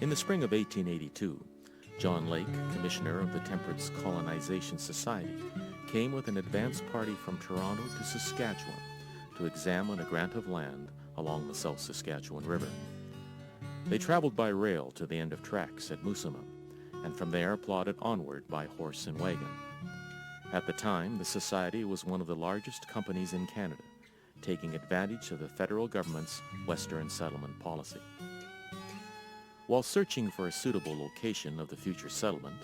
In the spring of 1882, John Lake, commissioner of the Temperance Colonization Society, came with an advance party from Toronto to Saskatchewan to examine a grant of land along the South Saskatchewan River. They traveled by rail to the end of tracks at Musama, and from there plodded onward by horse and wagon. At the time, the Society was one of the largest companies in Canada, taking advantage of the federal government's Western settlement policy. While searching for a suitable location of the future settlement,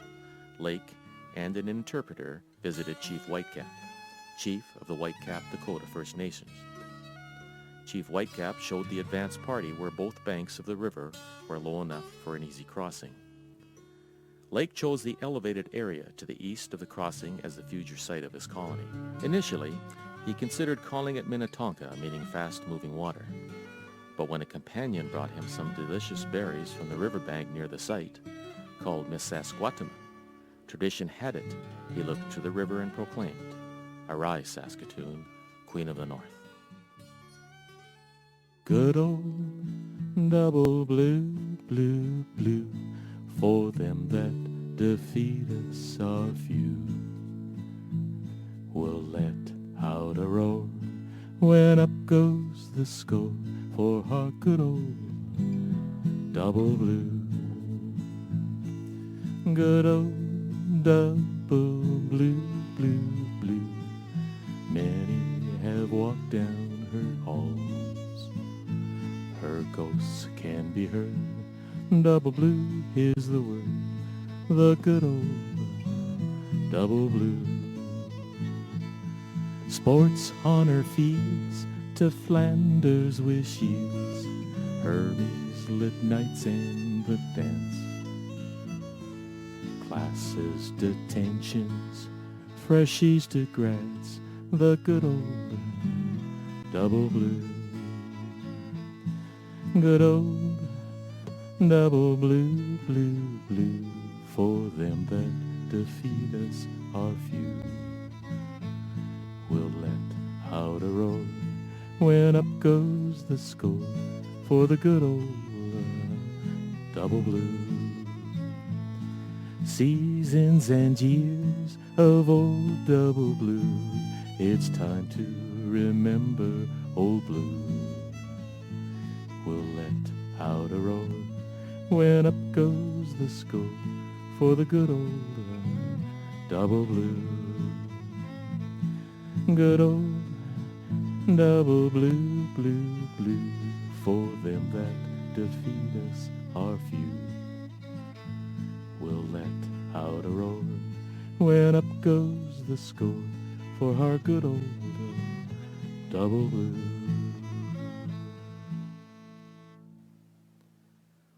Lake and an interpreter visited Chief Whitecap, chief of the Whitecap Dakota First Nations. Chief Whitecap showed the advance party where both banks of the river were low enough for an easy crossing. Lake chose the elevated area to the east of the crossing as the future site of his colony. Initially, he considered calling it Minnetonka, meaning fast-moving water. But when a companion brought him some delicious berries from the riverbank near the site, called Missasquatuma, tradition had it he looked to the river and proclaimed, "Arise, Saskatoon, Queen of the North." Good old double blue, blue, blue, for them that defeat us are few. We'll let out a roar when up goes the score for our good old double blue. Good old double blue, blue, blue. Many have walked down her halls. Her ghosts can be heard. Double blue is the word. The good old double blue. Sports on her fields to Flanders with shields. Hermes lit nights and the dance. Classes, detentions, Freshies to grads. The good old double blue. Good old double blue, blue, blue, for them that defeat us are few. We'll let out a roar when up goes the score for the good old double blue. Seasons and years of old double blue, it's time to remember old blue. We'll let out a roar when up goes the score for the good old double blue. Good old double blue, blue, blue, for them that defeat us are few. We'll let out a roar when up goes the score for our good old double blue.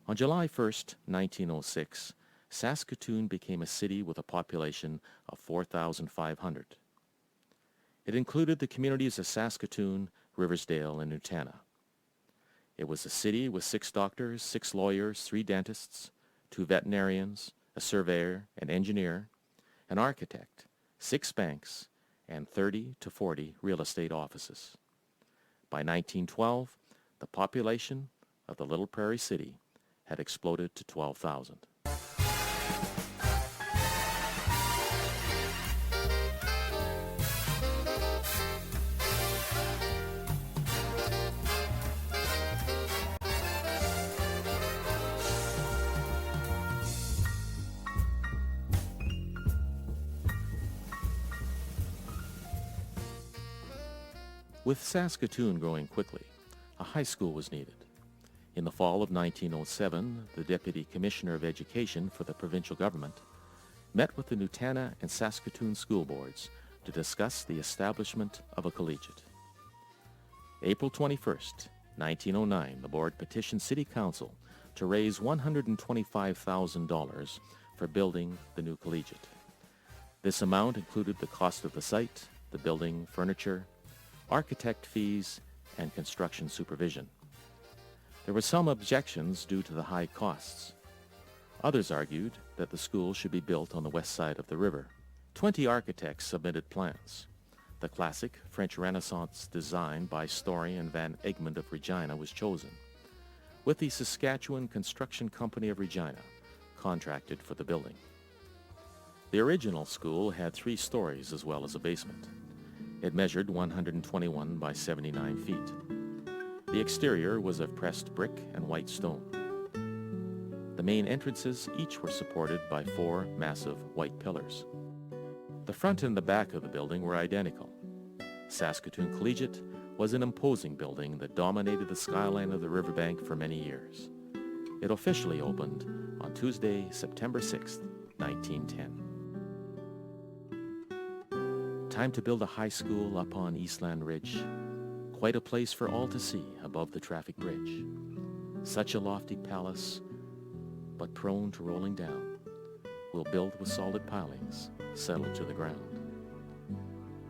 On July 1st, 1906, Saskatoon became a city with a population of 4,500. It included the communities of Saskatoon, Riversdale, and Nutana. It was a city with 6 doctors, 6 lawyers, 3 dentists, 2 veterinarians, a surveyor, an engineer, an architect, 6 banks, and 30 to 40 real estate offices. By 1912, the population of the little prairie city had exploded to 12,000. With Saskatoon growing quickly, a high school was needed. In the fall of 1907, the Deputy Commissioner of Education for the provincial government met with the Nutana and Saskatoon school boards to discuss the establishment of a collegiate. April 21st, 1909, the board petitioned City Council to raise $125,000 for building the new collegiate. This amount included the cost of the site, the building, furniture, architect fees, and construction supervision. There were some objections due to the high costs. Others argued that the school should be built on the west side of the river. 20 architects submitted plans. The classic French Renaissance design by Story and Van Egmond of Regina was chosen. with the Saskatchewan Construction Company of Regina, contracted for the building. The original school had 3 stories as well as a basement. It measured 121 by 79 feet. The exterior was of pressed brick and white stone. The main entrances each were supported by 4 massive white pillars. The front and the back of the building were identical. Saskatoon Collegiate was an imposing building that dominated the skyline of the riverbank for many years. It officially opened on Tuesday, September 6, 1910. Time to build a high school up on Eastland Ridge. Quite a place for all to see above the traffic bridge. Such a lofty palace, but prone to rolling down. We'll build with solid pilings, settled to the ground.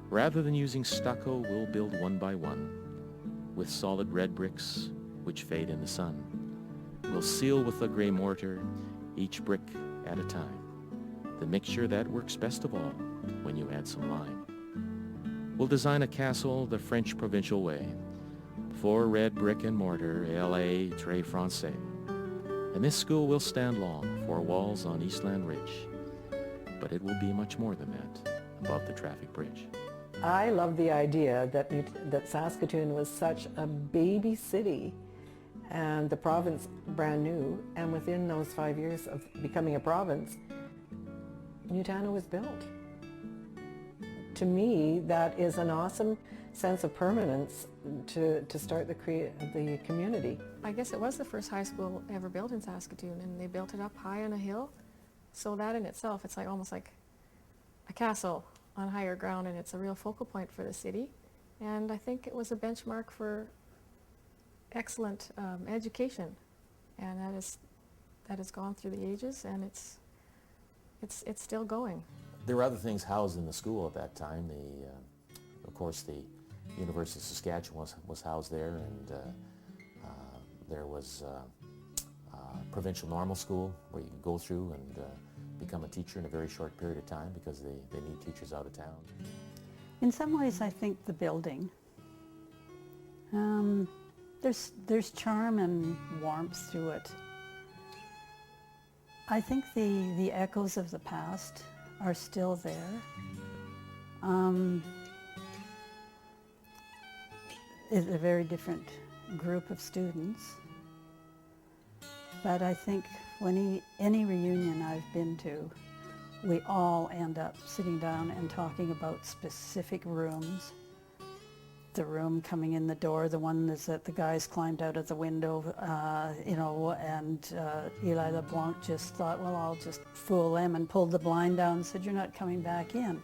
Rather than using stucco, we'll build one by one, with solid red bricks which fade in the sun. We'll seal with a gray mortar, each brick at a time. The mixture that works best of all when you add some lime. We'll design a castle the French provincial way. 4 red brick and mortar, L.A. très français. And this school will stand long, 4 walls on Eastland Ridge. But it will be much more than that, above the traffic bridge. I love the idea that Saskatoon was such a baby city and the province brand new, and within those 5 years of becoming a province, Nutana was built. To me, that is an awesome sense of permanence to start the community. I guess it was the first high school ever built in Saskatoon, and they built it up high on a hill. So that in itself, it's like almost like a castle on higher ground, and it's a real focal point for the city. And I think it was a benchmark for excellent education, and that has gone through the ages, and it's still going. There were other things housed in the school at that time. Of course, the University of Saskatchewan was housed there, and there was provincial normal school where you could go through and become a teacher in a very short period of time because they need teachers out of town. In some ways, I think the building. There's charm and warmth through it. I think the echoes of the past are still there. It's a very different group of students. But I think when any reunion I've been to, we all end up sitting down and talking about specific rooms. The room coming in the door, the one that the guys climbed out of the window, and Eli LeBlanc just thought, well, I'll just fool them, and pulled the blind down and said, you're not coming back in.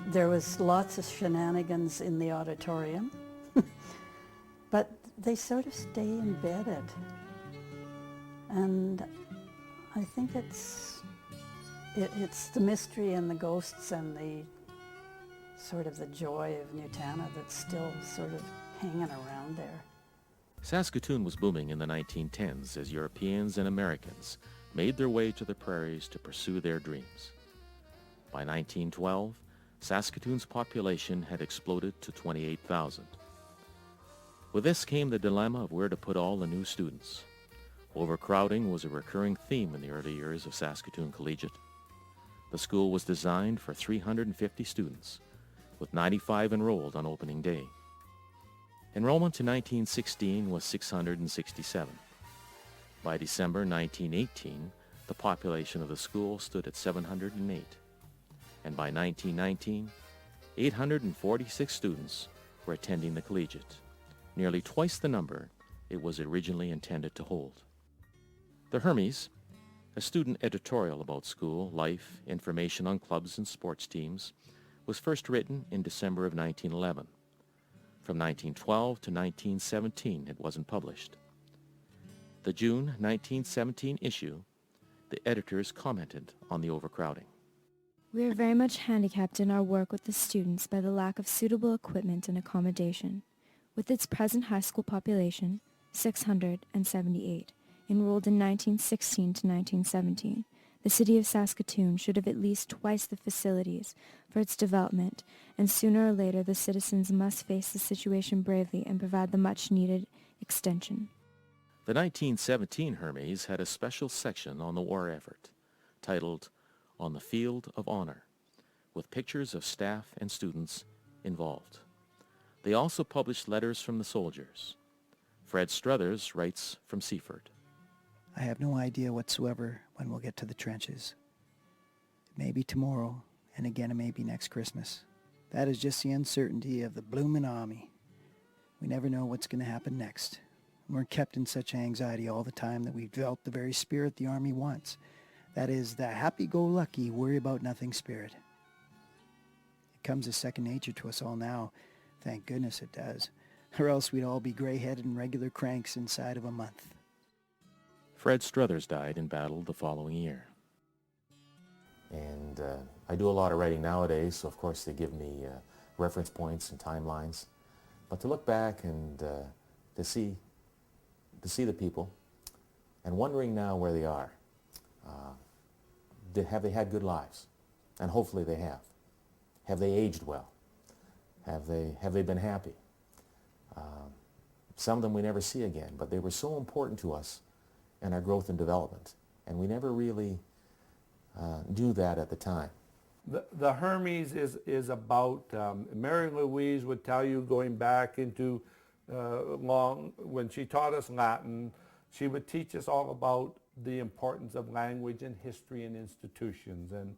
There was lots of shenanigans in the auditorium, but they sort of stay embedded. And I think it's the mystery and the ghosts and the sort of the joy of Nutana that's still sort of hanging around there. Saskatoon was booming in the 1910s as Europeans and Americans made their way to the prairies to pursue their dreams. By 1912, Saskatoon's population had exploded to 28,000. With this came the dilemma of where to put all the new students. Overcrowding was a recurring theme in the early years of Saskatoon Collegiate. The school was designed for 350 students, with 95 enrolled on opening day. Enrollment in 1916 was 667. By December 1918, the population of the school stood at 708. And by 1919, 846 students were attending the Collegiate, nearly twice the number it was originally intended to hold. The Hermes, a student editorial about school, life, information on clubs and sports teams, was first written in December of 1911. From 1912 to 1917, it wasn't published. The June 1917 issue, the editors commented on the overcrowding. We are very much handicapped in our work with the students by the lack of suitable equipment and accommodation. With its present high school population, 678, enrolled in 1916 to 1917, the city of Saskatoon should have at least twice the facilities for its development, and sooner or later the citizens must face the situation bravely and provide the much-needed extension. The 1917 Hermes had a special section on the war effort, titled On the Field of Honor, with pictures of staff and students involved. They also published letters from the soldiers. Fred Struthers writes from Seaford. I have no idea whatsoever when we'll get to the trenches. It may be tomorrow, and again it may be next Christmas. That is just the uncertainty of the bloomin' army. We never know what's going to happen next. And we're kept in such anxiety all the time that we've developed the very spirit the army wants. That is the happy-go-lucky, worry-about-nothing spirit. It comes as second nature to us all now. Thank goodness it does. Or else we'd all be gray-headed and regular cranks inside of a month. Fred Struthers died in battle the following year. And I do a lot of writing nowadays, so of course they give me reference points and timelines. But to look back and to see the people, and wondering now where they are, have they had good lives? And hopefully they have. Have they aged well? Have they been happy? Some of them we never see again, but they were so important to us in our growth and development, and we never really do that at the time. The Hermes is about, Mary Louise would tell you, going back into when she taught us Latin, she would teach us all about the importance of language and history and institutions. And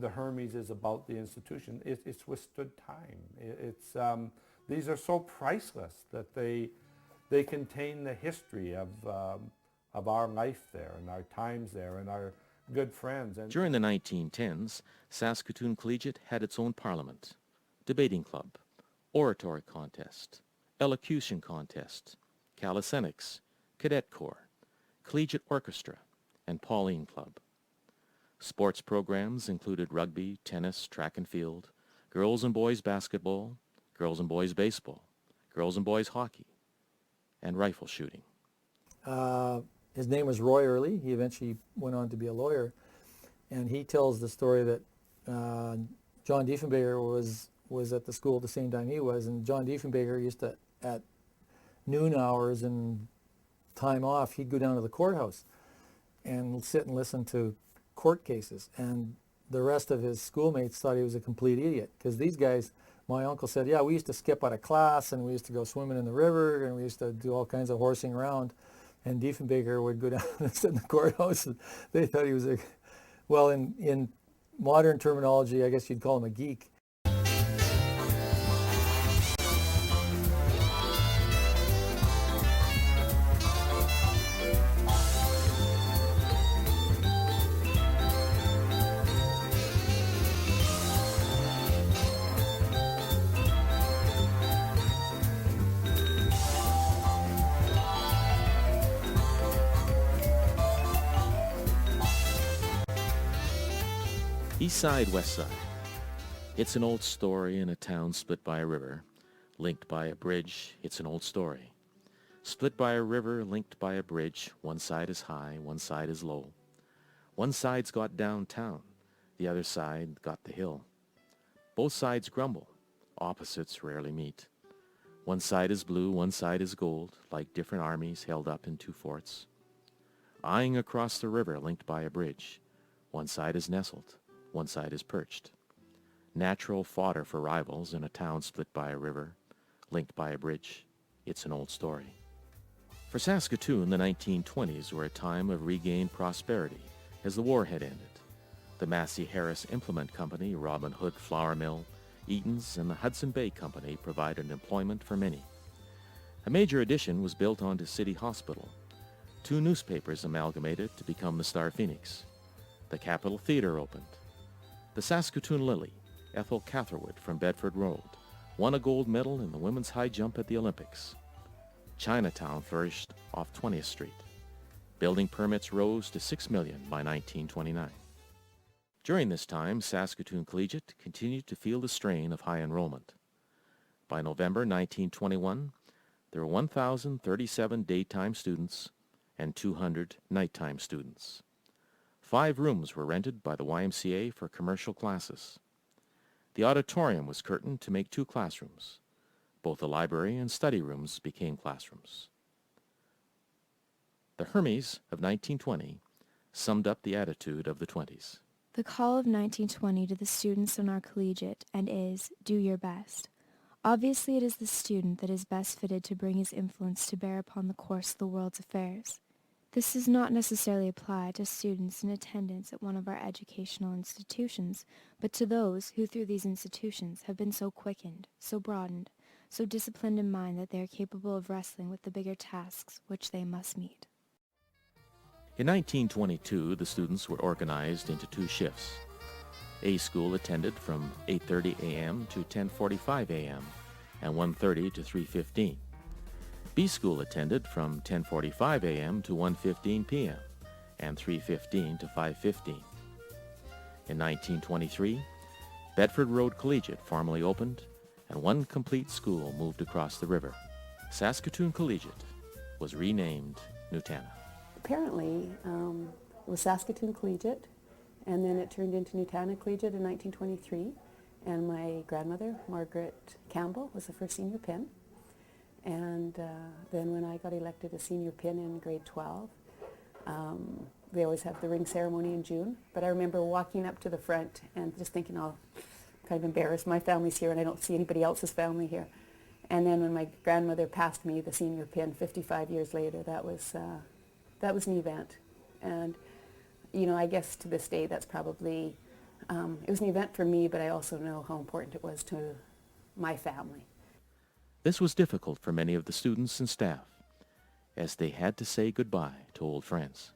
the Hermes is about the institution. It's withstood time. These are so priceless that they contain the history of our life there and our times there and our good friends. And during the 1910s, Saskatoon Collegiate had its own parliament, debating club, oratory contest, elocution contest, calisthenics, cadet corps, collegiate orchestra, and Pauline Club. Sports programs included rugby, tennis, track and field, girls and boys basketball, girls and boys baseball, girls and boys hockey, and rifle shooting. His name was Roy Early. He eventually went on to be a lawyer. And he tells the story that John Diefenbaker was at the school at the same time he was. And John Diefenbaker used to, at noon hours and time off, he'd go down to the courthouse and sit and listen to court cases. And the rest of his schoolmates thought he was a complete idiot. Because these guys, my uncle said, yeah, we used to skip out of class and we used to go swimming in the river and we used to do all kinds of horsing around. And Diefenbaker would go down and sit in the courthouse, and they thought he was in modern terminology, I guess you'd call him a geek. East Side, West Side. It's an old story in a town split by a river, linked by a bridge. It's an old story. Split by a river, linked by a bridge. One side is high, one side is low. One side's got downtown, the other side got the hill. Both sides grumble, opposites rarely meet. One side is blue, one side is gold, like different armies held up in two forts. Eyeing across the river, linked by a bridge. One side is nestled, one side is perched. Natural fodder for rivals in a town split by a river, linked by a bridge. It's an old story. For Saskatoon, the 1920s were a time of regained prosperity as the war had ended. The Massey Harris Implement Company, Robin Hood Flour Mill, Eaton's, and the Hudson Bay Company provided employment for many. A major addition was built onto City Hospital. Two newspapers amalgamated to become the Star Phoenix. The Capitol Theatre opened. The Saskatoon Lily, Ethel Catherwood from Bedford Road, won a gold medal in the women's high jump at the Olympics. Chinatown flourished off 20th Street. Building permits rose to $6 million by 1929. During this time, Saskatoon Collegiate continued to feel the strain of high enrollment. By November 1921, there were 1,037 daytime students and 200 nighttime students. 5 rooms were rented by the YMCA for commercial classes. The auditorium was curtained to make 2 classrooms. Both the library and study rooms became classrooms. The Hermes of 1920 summed up the attitude of the 20s. The call of 1920 to the students on our collegiate and is, do your best. Obviously it is the student that is best fitted to bring his influence to bear upon the course of the world's affairs. This does not necessarily apply to students in attendance at one of our educational institutions, but to those who through these institutions have been so quickened, so broadened, so disciplined in mind that they are capable of wrestling with the bigger tasks which they must meet. In 1922, the students were organized into 2 shifts. A school attended from 8:30 a.m. to 10:45 a.m. and 1:30 to 3:15. B school attended from 10:45 a.m. to 1:15 p.m. and 3:15 to 5:15. In 1923, Bedford Road Collegiate formally opened, and 1 complete school moved across the river. Saskatoon Collegiate was renamed Nutana. Apparently, it was Saskatoon Collegiate, and then it turned into Nutana Collegiate in 1923, and my grandmother, Margaret Campbell, was the first senior pin. And then when I got elected as senior pin in grade 12, they always have the ring ceremony in June, but I remember walking up to the front and just thinking, oh, kind of embarrassed, my family's here and I don't see anybody else's family here. And then when my grandmother passed me the senior pin 55 years later, that was an event. And, you know, I guess to this day that's probably, it was an event for me, but I also know how important it was to my family. This was difficult for many of the students and staff, as they had to say goodbye to old friends.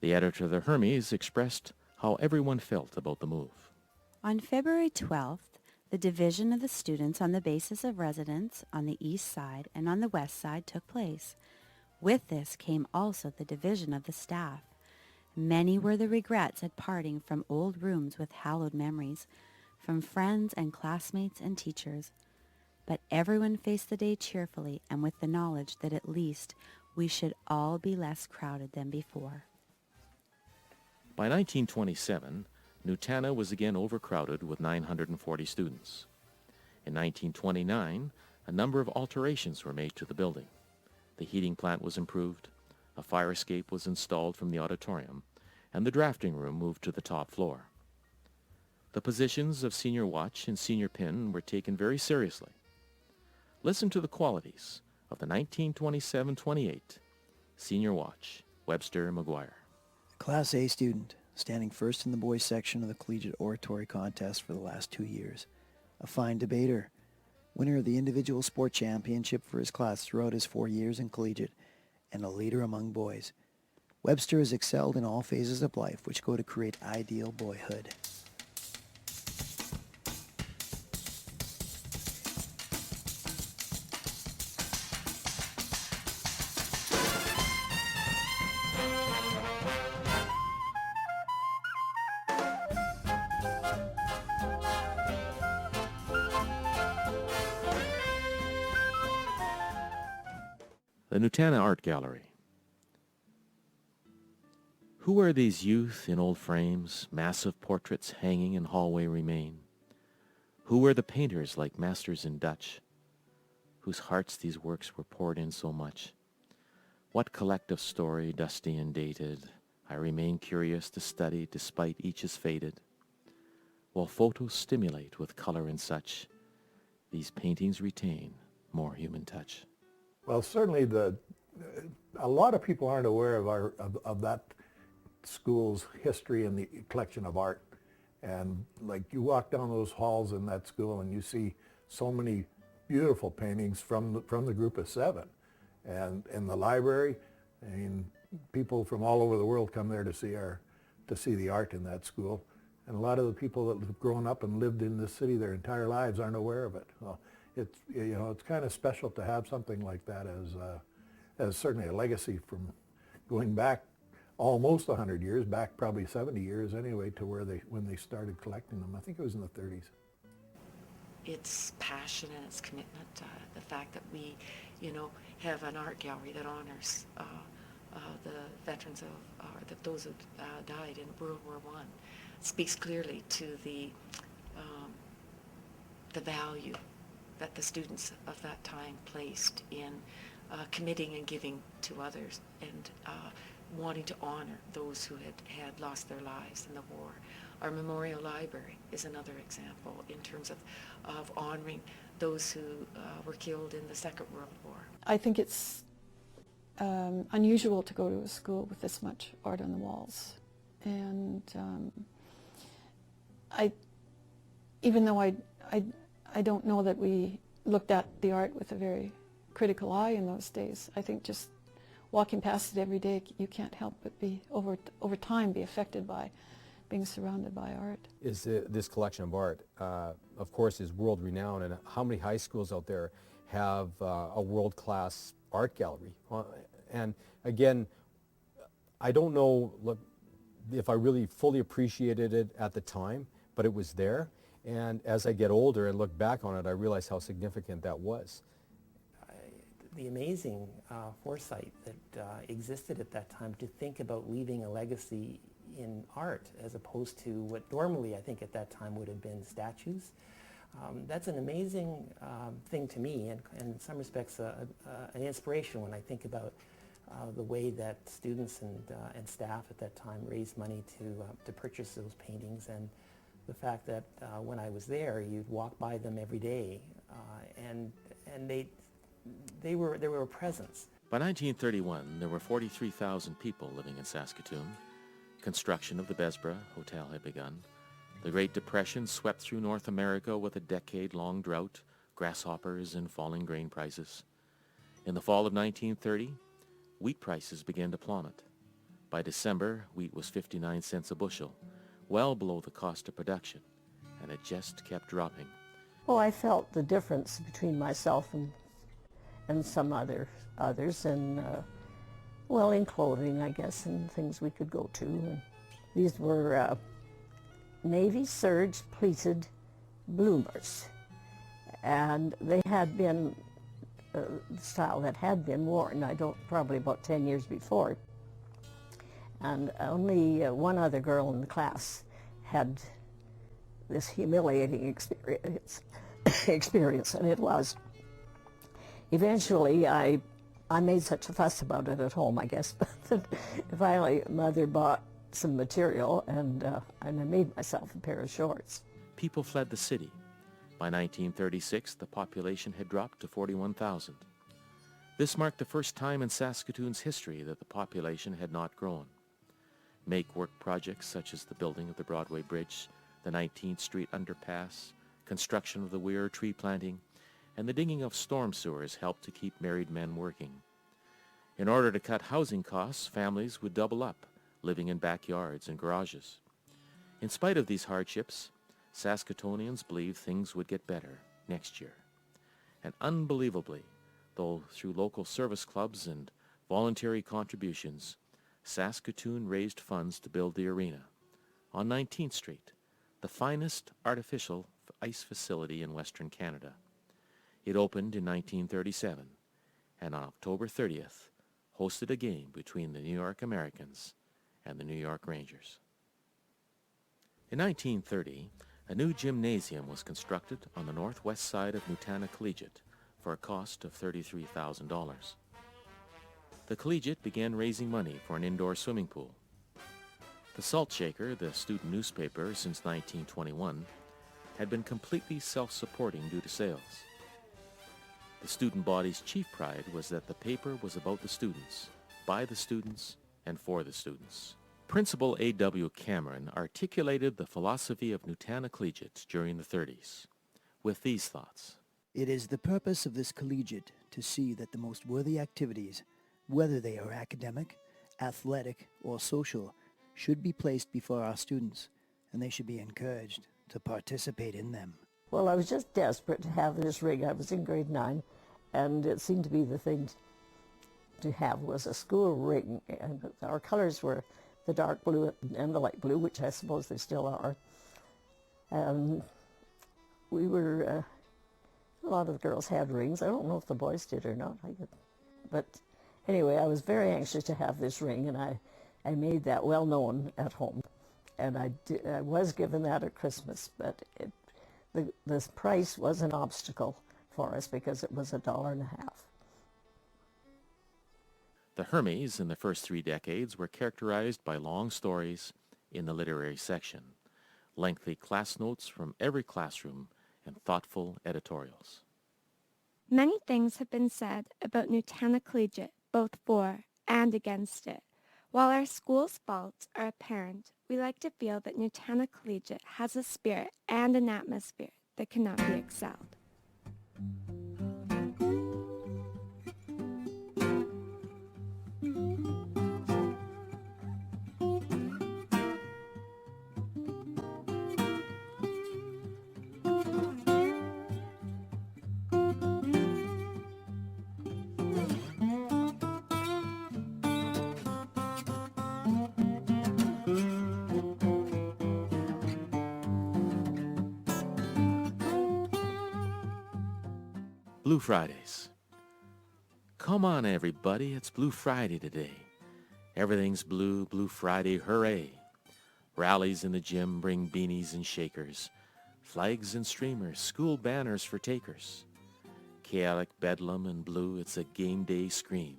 The editor of the Hermes expressed how everyone felt about the move. On February 12th, the division of the students on the basis of residence on the east side and on the west side took place. With this came also the division of the staff. Many were the regrets at parting from old rooms with hallowed memories, from friends and classmates and teachers. But everyone faced the day cheerfully and with the knowledge that at least we should all be less crowded than before. By 1927, Nutana was again overcrowded with 940 students. In 1929, a number of alterations were made to the building. The heating plant was improved, a fire escape was installed from the auditorium, and the drafting room moved to the top floor. The positions of senior watch and senior pin were taken very seriously. Listen to the qualities of the 1927-28 senior watch, Webster McGuire. Class A student, standing first in the boys section of the collegiate oratory contest for the last 2 years. A fine debater, winner of the individual sport championship for his class throughout his 4 years in collegiate, and a leader among boys. Webster has excelled in all phases of life which go to create ideal boyhood. The Nutana Art Gallery. Who are these youth in old frames, massive portraits hanging in hallway remain? Who are the painters like masters in Dutch, whose hearts these works were poured in so much? What collective story, dusty and dated, I remain curious to study despite each is faded? While photos stimulate with color and such, these paintings retain more human touch. Well, certainly a lot of people aren't aware of that school's history and the collection of art. And like you walk down those halls in that school and you see so many beautiful paintings from the group of 7. And in the library, I mean, people from all over the world come there to see the art in that school. And a lot of the people that have grown up and lived in this city their entire lives aren't aware of it. Well, it's kind of special to have something like that as certainly a legacy from going back almost 100 years, back probably 70 years anyway, to when they started collecting them. I think it was in the 30s. Its passion and its commitment, the fact that we, have an art gallery that honors the veterans of those who died in World War I, speaks clearly to the value that the students of that time placed in committing and giving to others, and wanting to honor those who had lost their lives in the war. Our memorial library is another example in terms of honoring those who were killed in the Second World War. I think it's unusual to go to a school with this much art on the walls. And even though I don't know that we looked at the art with a very critical eye in those days, I think just walking past it every day, you can't help but be, over time, be affected by being surrounded by art. This collection of art, of course, is world-renowned, and how many high schools out there have a world-class art gallery? And again, I don't know if I really fully appreciated it at the time, but it was there. And as I get older and look back on it, I realize how significant that was. The amazing foresight that existed at that time to think about leaving a legacy in art as opposed to what normally I think at that time would have been statues. That's an amazing thing to me, and in some respects an inspiration when I think about the way that students and staff at that time raised money to purchase those paintings, and the fact that when I was there, you'd walk by them every day, and they were a presence. By 1931, there were 43,000 people living in Saskatoon. Construction of the Besbra Hotel had begun. The Great Depression swept through North America with a decade-long drought, grasshoppers, and falling grain prices. In the fall of 1930, wheat prices began to plummet. By December, wheat was 59 cents a bushel, well below the cost of production, and it just kept dropping. Well, I felt the difference between myself and some others, and well, in clothing, I guess, and things we could go to. And these were navy serge pleated bloomers, and they had been the style that had been worn, probably about 10 years before. And only one other girl in the class had this humiliating experience, and it was. Eventually, I made such a fuss about it at home, I guess, but finally Mother bought some material, and I made myself a pair of shorts. People fled the city. By 1936, the population had dropped to 41,000. This marked the first time in Saskatoon's history that the population had not grown. Make-work projects such as the building of the Broadway Bridge, the 19th Street underpass, construction of the Weir tree planting, and the digging of storm sewers helped to keep married men working. In order to cut housing costs, families would double up, living in backyards and garages. In spite of these hardships, Saskatoonians believed things would get better next year. And unbelievably, though through local service clubs and voluntary contributions, Saskatoon raised funds to build the arena on 19th Street, the finest artificial ice facility in Western Canada. It opened in 1937, and on October 30th, hosted a game between the New York Americans and the New York Rangers. In 1930, a new gymnasium was constructed on the northwest side of Nutana Collegiate for a cost of $33,000. The Collegiate began raising money for an indoor swimming pool. The Salt Shaker, the student newspaper since 1921, had been completely self-supporting due to sales. The student body's chief pride was that the paper was about the students, by the students, and for the students. Principal A.W. Cameron articulated the philosophy of Nutana Collegiate during the 30s with these thoughts. It is the purpose of this collegiate to see that the most worthy activities, whether they are academic, athletic, or social, should be placed before our students, and they should be encouraged to participate in them. Well, I was just desperate to have this ring. I was in grade 9, and it seemed to be the thing to have was a school ring, and our colors were the dark blue and the light blue, which I suppose they still are. We were, a lot of the girls had rings. I don't know if the boys did or not. But anyway, I was very anxious to have this ring, and I made that well known at home. And I was given that at Christmas, but the price was an obstacle for us because it was $1.50. The Hermes in the first 3 decades were characterized by long stories in the literary section, lengthy class notes from every classroom, and thoughtful editorials. Many things have been said about Nutana Collegiate, both for and against it. While our school's faults are apparent, we like to feel that Nutana Collegiate has a spirit and an atmosphere that cannot be excelled. Blue Fridays. Come on, everybody, it's Blue Friday today. Everything's blue, Blue Friday, hooray. Rallies in the gym bring beanies and shakers, flags and streamers, school banners for takers. Chaotic bedlam and blue, it's a game day scream.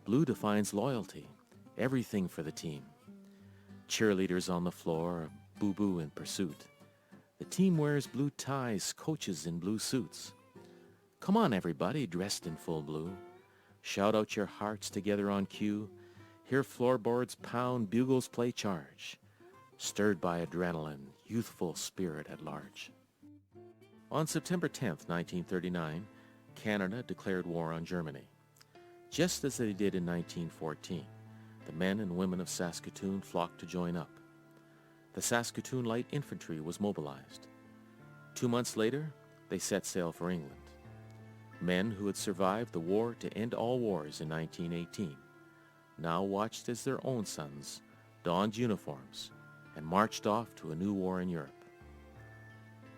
Blue defines loyalty, everything for the team. Cheerleaders on the floor, boo-boo in pursuit. The team wears blue ties, coaches in blue suits. Come on, everybody, dressed in full blue. Shout out your hearts together on cue. Hear floorboards pound, bugles play charge. Stirred by adrenaline, youthful spirit at large. On September 10th, 1939, Canada declared war on Germany. Just as they did in 1914, the men and women of Saskatoon flocked to join up. The Saskatoon Light Infantry was mobilized. 2 months later, they set sail for England. Men who had survived the war to end all wars in 1918 now watched as their own sons donned uniforms and marched off to a new war in Europe.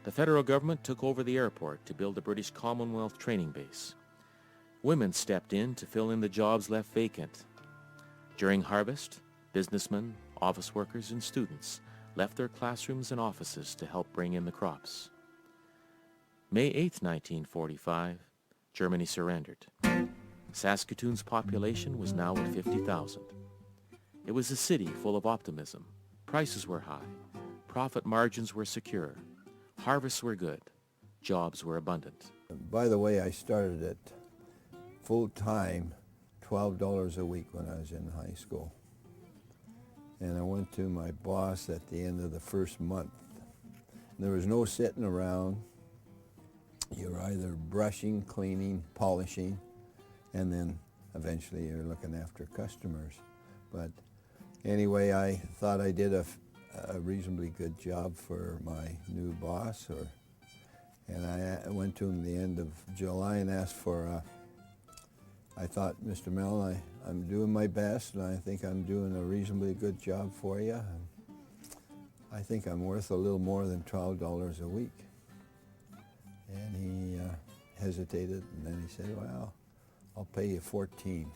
The federal government took over the airport to build a British Commonwealth training base. Women stepped in to fill in the jobs left vacant. During harvest, businessmen, office workers, and students left their classrooms and offices to help bring in the crops. May 8, 1945, Germany surrendered. Saskatoon's population was now at 50,000. It was a city full of optimism. Prices were high. Profit margins were secure. Harvests were good. Jobs were abundant. By the way, I started at full-time, $12 a week when I was in high school. And I went to my boss at the end of the first month. There was no sitting around. You're either brushing, cleaning, polishing, and then eventually you're looking after customers. But anyway, I thought I did a reasonably good job for my new boss, and I went to him the end of July and asked for, I thought, Mr. Mellon, I'm doing my best, and I think I'm doing a reasonably good job for you. And I think I'm worth a little more than $12 a week. And he hesitated, and then he said, well, I'll pay you 14.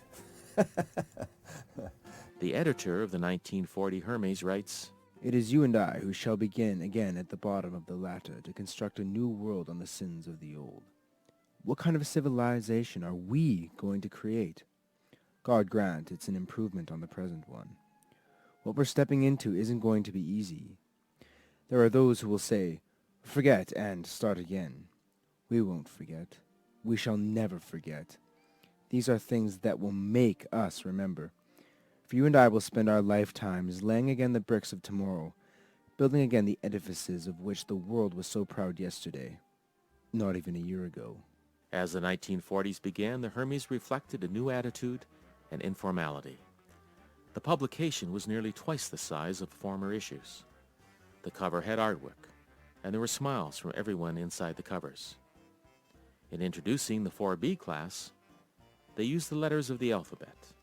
The editor of the 1940 Hermes writes, "It is you and I who shall begin again at the bottom of the ladder to construct a new world on the sins of the old. What kind of a civilization are we going to create? God grant it's an improvement on the present one. What we're stepping into isn't going to be easy. There are those who will say, forget and start again. We won't forget. We shall never forget. These are things that will make us remember. For you and I will spend our lifetimes laying again the bricks of tomorrow, building again the edifices of which the world was so proud yesterday, not even a year ago." As the 1940s began, the Hermes reflected a new attitude and informality. The publication was nearly twice the size of former issues. The cover had artwork, and there were smiles from everyone inside the covers. In introducing the 4B class, they used the letters of the alphabet.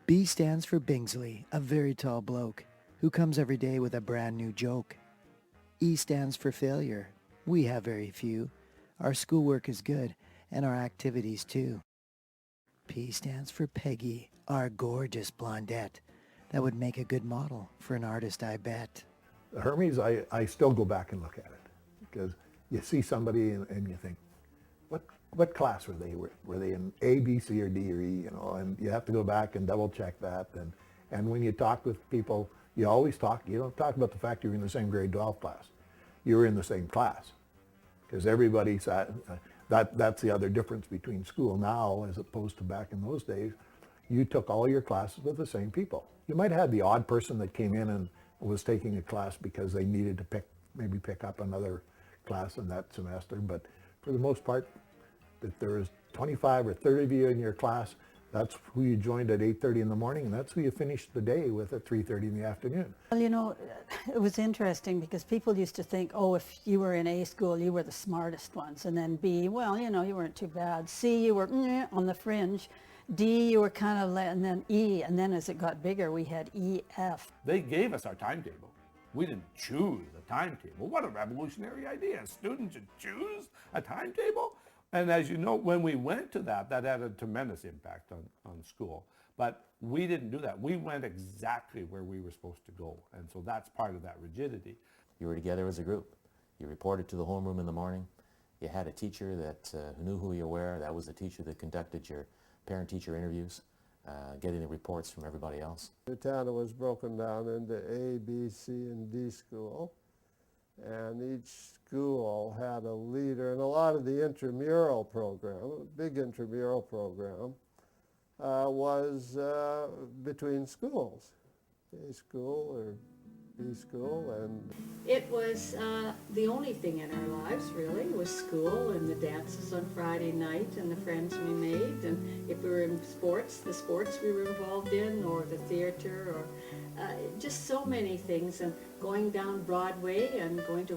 B stands for Bingsley, a very tall bloke, who comes every day with a brand new joke. E stands for failure. We have very few. Our schoolwork is good, and our activities too. P stands for Peggy, our gorgeous blondette. That would make a good model for an artist, I bet. The Hermes, I still go back and look at it, because you see somebody and you think, what class were they? Were they in A, B, C, or D, or E? You know, and you have to go back and double check that. And when you talk with people, you always talk. You don't talk about the fact you were in the same grade 12 class. You were in the same class, because everybody sat. That's the other difference between school now as opposed to back in those days. You took all your classes with the same people. You might have had the odd person that came in and was taking a class because they needed to maybe pick up another class in that semester, but for the most part, if there was 25 or 30 of you in your class, that's who you joined at 8:30 in the morning, and that's who you finished the day with at 3:30 in the afternoon. Well, you know, it was interesting because people used to think, oh, if you were in A school, you were the smartest ones, and then B, well, you know, you weren't too bad. C, you were on the fringe. D, you were kind of, and then E, and then as it got bigger, we had E, F. They gave us our timetable. We didn't choose the timetable. What a revolutionary idea. Students should choose a timetable? And as you know, when we went to that had a tremendous impact on school. But we didn't do that. We went exactly where we were supposed to go. And so that's part of that rigidity. You were together as a group. You reported to the homeroom in the morning. You had a teacher that knew who you were. That was the teacher that conducted your parent-teacher interviews, getting the reports from everybody else. Nutana was broken down into A, B, C, and D school. And each school had a leader, and a lot of the intramural program, a big intramural program, was between schools, A school or B school. And it was the only thing in our lives, really, was school and the dances on Friday night and the friends we made, and if we were in sports, the sports we were involved in, or the theater, or just so many things, and going down Broadway and going to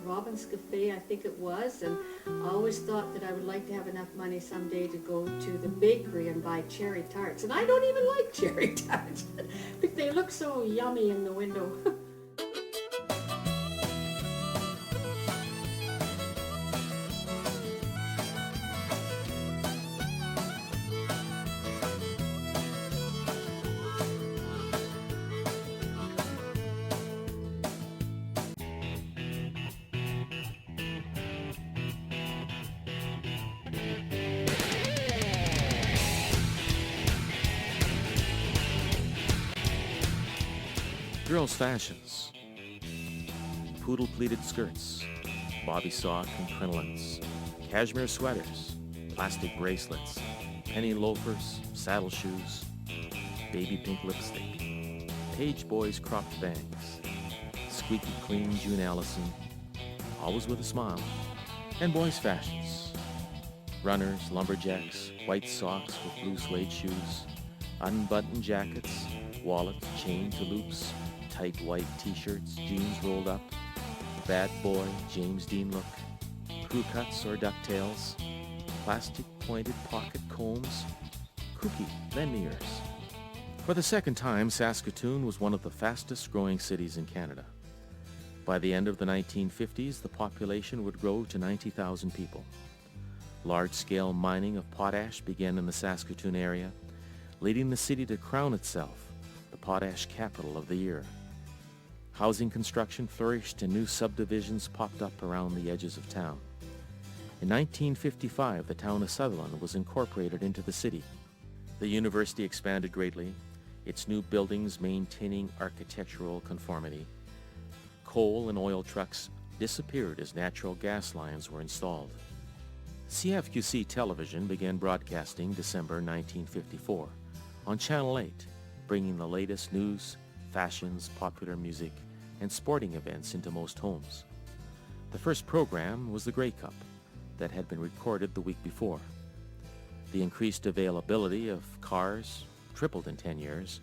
Robin's Cafe, I think it was, and I always thought that I would like to have enough money someday to go to the bakery and buy cherry tarts, and I don't even like cherry tarts, but they look so yummy in the window. Girls' fashions: poodle pleated skirts, bobby sock and crinolines, cashmere sweaters, plastic bracelets, penny loafers, saddle shoes, baby pink lipstick, page boys' cropped bangs, squeaky clean June Allison, always with a smile, and boys' fashions: runners, lumberjacks, white socks with blue suede shoes, unbuttoned jackets, wallets chained to loops, tight white t-shirts, jeans rolled up, bad boy, James Dean look, crew cuts or ducktails, plastic pointed pocket combs, kooky, lend me yours. For the second time, Saskatoon was one of the fastest growing cities in Canada. By the end of the 1950s, the population would grow to 90,000 people. Large-scale mining of potash began in the Saskatoon area, leading the city to crown itself the potash capital of the year. Housing construction flourished and new subdivisions popped up around the edges of town. In 1955, the town of Sutherland was incorporated into the city. The university expanded greatly, its new buildings maintaining architectural conformity. Coal and oil trucks disappeared as natural gas lines were installed. CFQC television began broadcasting December 1954 on Channel 8, bringing the latest news, fashions, popular music, and sporting events into most homes. The first program was the Grey Cup that had been recorded the week before. The increased availability of cars, tripled in 10 years,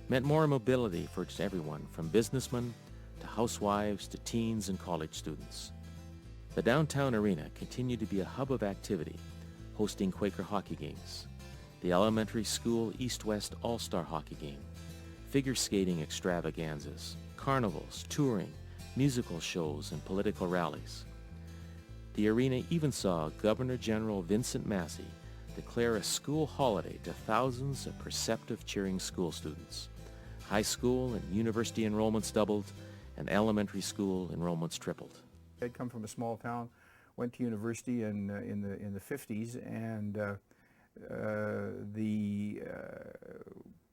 meant more mobility for everyone from businessmen to housewives to teens and college students. The downtown arena continued to be a hub of activity, hosting Quaker hockey games, the elementary school East-West All-Star hockey game, figure skating extravaganzas, carnivals, touring, musical shows, and political rallies. The arena even saw Governor General Vincent Massey declare a school holiday to thousands of perceptive, cheering school students. High school and university enrollments doubled, and elementary school enrollments tripled. I'd come from a small town went to university in the 50s, and the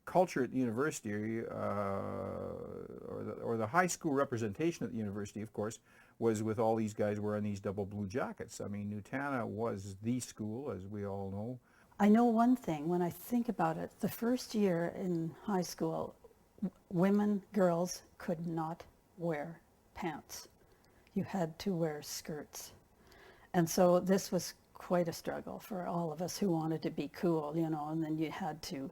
culture at the university, or the high school representation at the university, of course, was with all these guys wearing these double blue jackets. I mean, Nutana was the school, as we all know. I know one thing, when I think about it, the first year in high school, women, girls could not wear pants. You had to wear skirts. And so this was quite a struggle for all of us who wanted to be cool, you know, and then you had to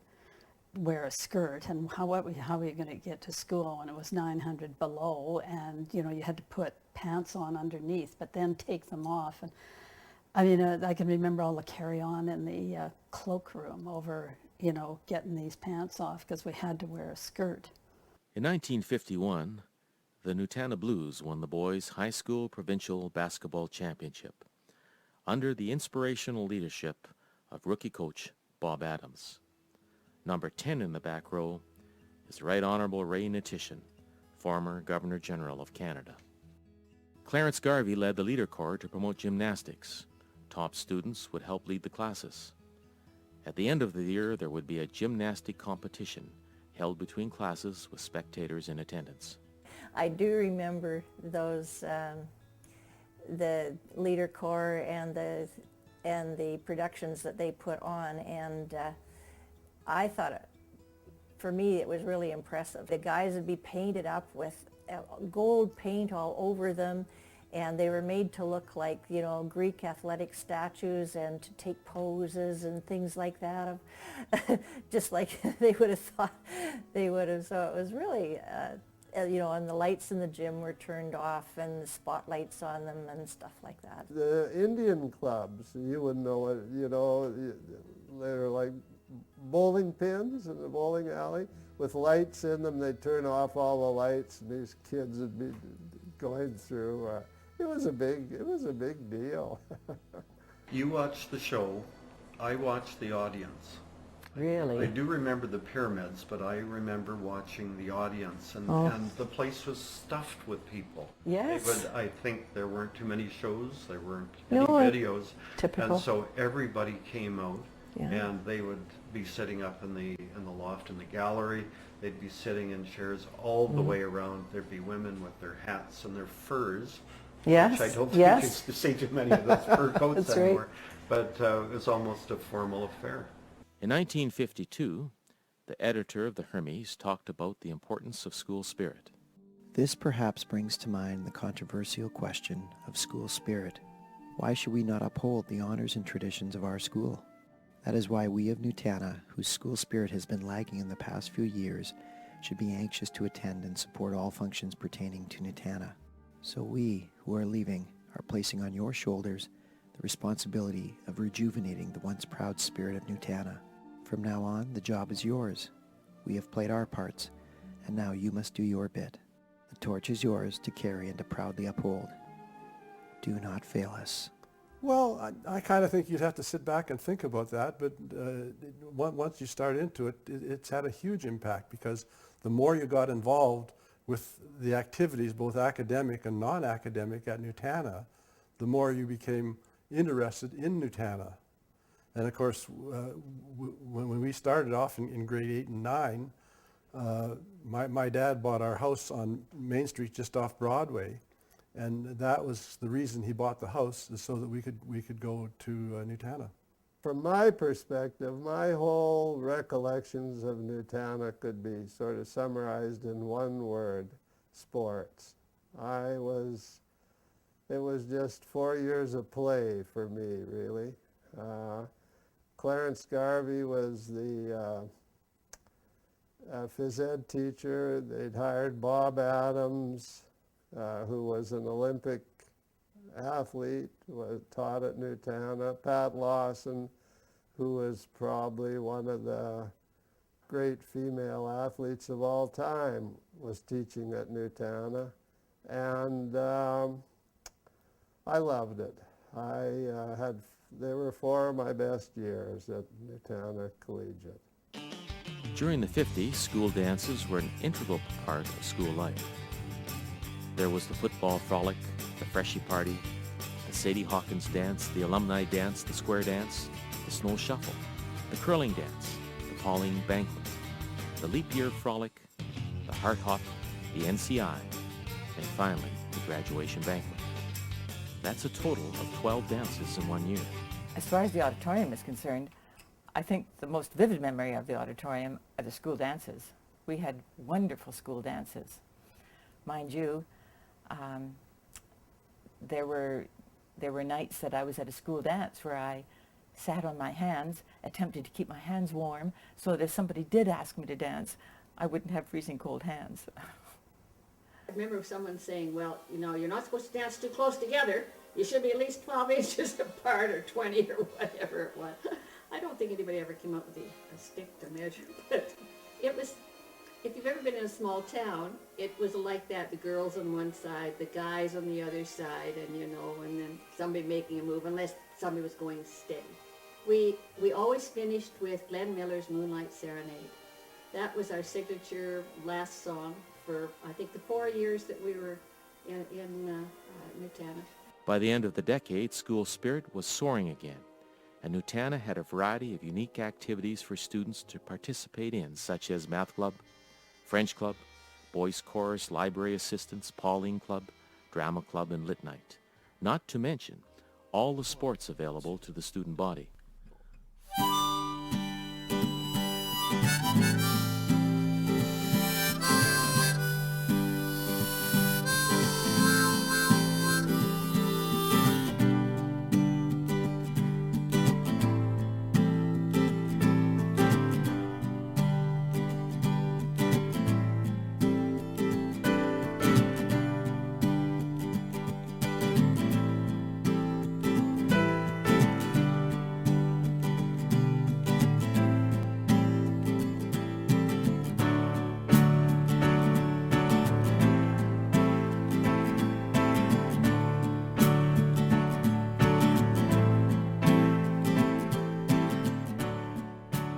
wear a skirt, and how are you going to get to school when it was 900 below, and you know, you had to put pants on underneath but then take them off. And I mean, I can remember all the carry-on in the cloakroom over, you know, getting these pants off because we had to wear a skirt. In 1951, the Nutana Blues won the boys' high school provincial basketball championship under the inspirational leadership of rookie coach Bob Adams. Number 10 in the back row is Right Honorable Ray Nutana, former Governor General of Canada. Clarence Garvey led the leader corps to promote gymnastics. Top students would help lead the classes. At the end of the year, there would be a gymnastic competition held between classes with spectators in attendance. I do remember those, the leader corps and the productions that they put on, and I thought, for me, it was really impressive. The guys would be painted up with gold paint all over them, and they were made to look like, you know, Greek athletic statues and to take poses and things like that, just like they would have thought they would have. So it was really, you know, and the lights in the gym were turned off and the spotlights on them and stuff like that. The Indian clubs, you wouldn't know it, you know, they're like bowling pins in the bowling alley with lights in them. They'd turn off all the lights, and these kids would be going through. It was a big deal. You watched the show. I watched the audience. Really? I do remember the pyramids, but I remember watching the audience, and, and the place was stuffed with people. Yes. I think there weren't too many shows, there weren't No, any videos, typical. and so everybody came out, Yeah. and they would be sitting up in the loft in the gallery. They'd be sitting in chairs all the way around. There'd be women with their hats and their furs. Yes. Which I don't yes. think you see too many of those fur coats That's anymore. Right. But it was almost a formal affair. In 1952, the editor of the Hermes talked about the importance of school spirit. This perhaps brings to mind the controversial question of school spirit. Why should we not uphold the honors and traditions of our school? That is why we of Nutana, whose school spirit has been lagging in the past few years, should be anxious to attend and support all functions pertaining to Nutana. So we, who are leaving, are placing on your shoulders the responsibility of rejuvenating the once proud spirit of Nutana. From now on, the job is yours. We have played our parts, and now you must do your bit. The torch is yours to carry and to proudly uphold. Do not fail us. Well, I kind of think you'd have to sit back and think about that, but once you start into it, it's had a huge impact, because the more you got involved with the activities, both academic and non-academic at Nutana, the more you became interested in Nutana. And of course, when we started off in grade 8 and 9, my dad bought our house on Main Street just off Broadway. And that was the reason he bought the house, is so that we could go to Nutana. From my perspective, my whole recollections of Nutana could be sort of summarized in one word: sports. It was just 4 years of play for me, really. Clarence Garvey was the phys ed teacher. They'd hired Bob Adams, who was an Olympic athlete, taught at Nutana. Pat Lawson, who was probably one of the great female athletes of all time, was teaching at Nutana. And I loved it. They were 4 of my best years at Nutana Collegiate. During the 50s, school dances were an integral part of school life. There was the football frolic, the Freshie party, the Sadie Hawkins dance, the alumni dance, the square dance, the snow shuffle, the curling dance, the Pauline banquet, the leap year frolic, the heart hop, the NCI, and finally the graduation banquet. That's a total of 12 dances in 1 year. As far as the auditorium is concerned, I think the most vivid memory of the auditorium are the school dances. We had wonderful school dances. Mind you, there were nights that I was at a school dance where I sat on my hands, attempted to keep my hands warm, so that if somebody did ask me to dance, I wouldn't have freezing cold hands. I remember someone saying, well, you know, you're not supposed to dance too close together. You should be at least 12 inches apart or 20 or whatever it was. I don't think anybody ever came up with a stick to measure, but it was, if you've ever been in a small town, it was like that. The girls on one side, the guys on the other side, and you know, and then somebody making a move, unless somebody was going steady. We always finished with Glenn Miller's Moonlight Serenade. That was our signature last song for, I think, the 4 years that we were in Nutana. By the end of the decade, school spirit was soaring again, and Nutana had a variety of unique activities for students to participate in, such as math club, French club, boys chorus, library assistants, Pauline club, drama club, and lit night. Not to mention all the sports available to the student body.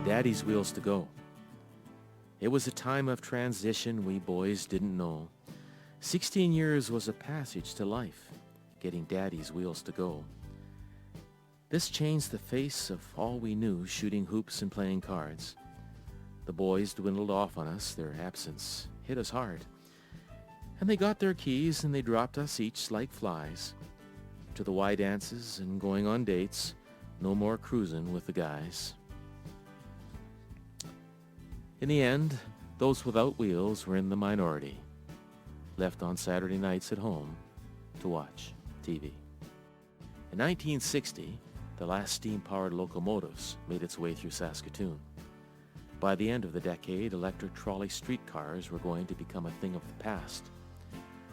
Daddy's wheels to go. It was a time of transition we boys didn't know. 16 years was a passage to life, getting Daddy's wheels to go. This changed the face of all we knew, shooting hoops and playing cards. The boys dwindled off on us, their absence hit us hard. And they got their keys and they dropped us each like flies. To the Y dances and going on dates, no more cruising with the guys. In the end, those without wheels were in the minority, left on Saturday nights at home to watch TV. In 1960, the last steam-powered locomotives made its way through Saskatoon. By the end of the decade, electric trolley streetcars were going to become a thing of the past.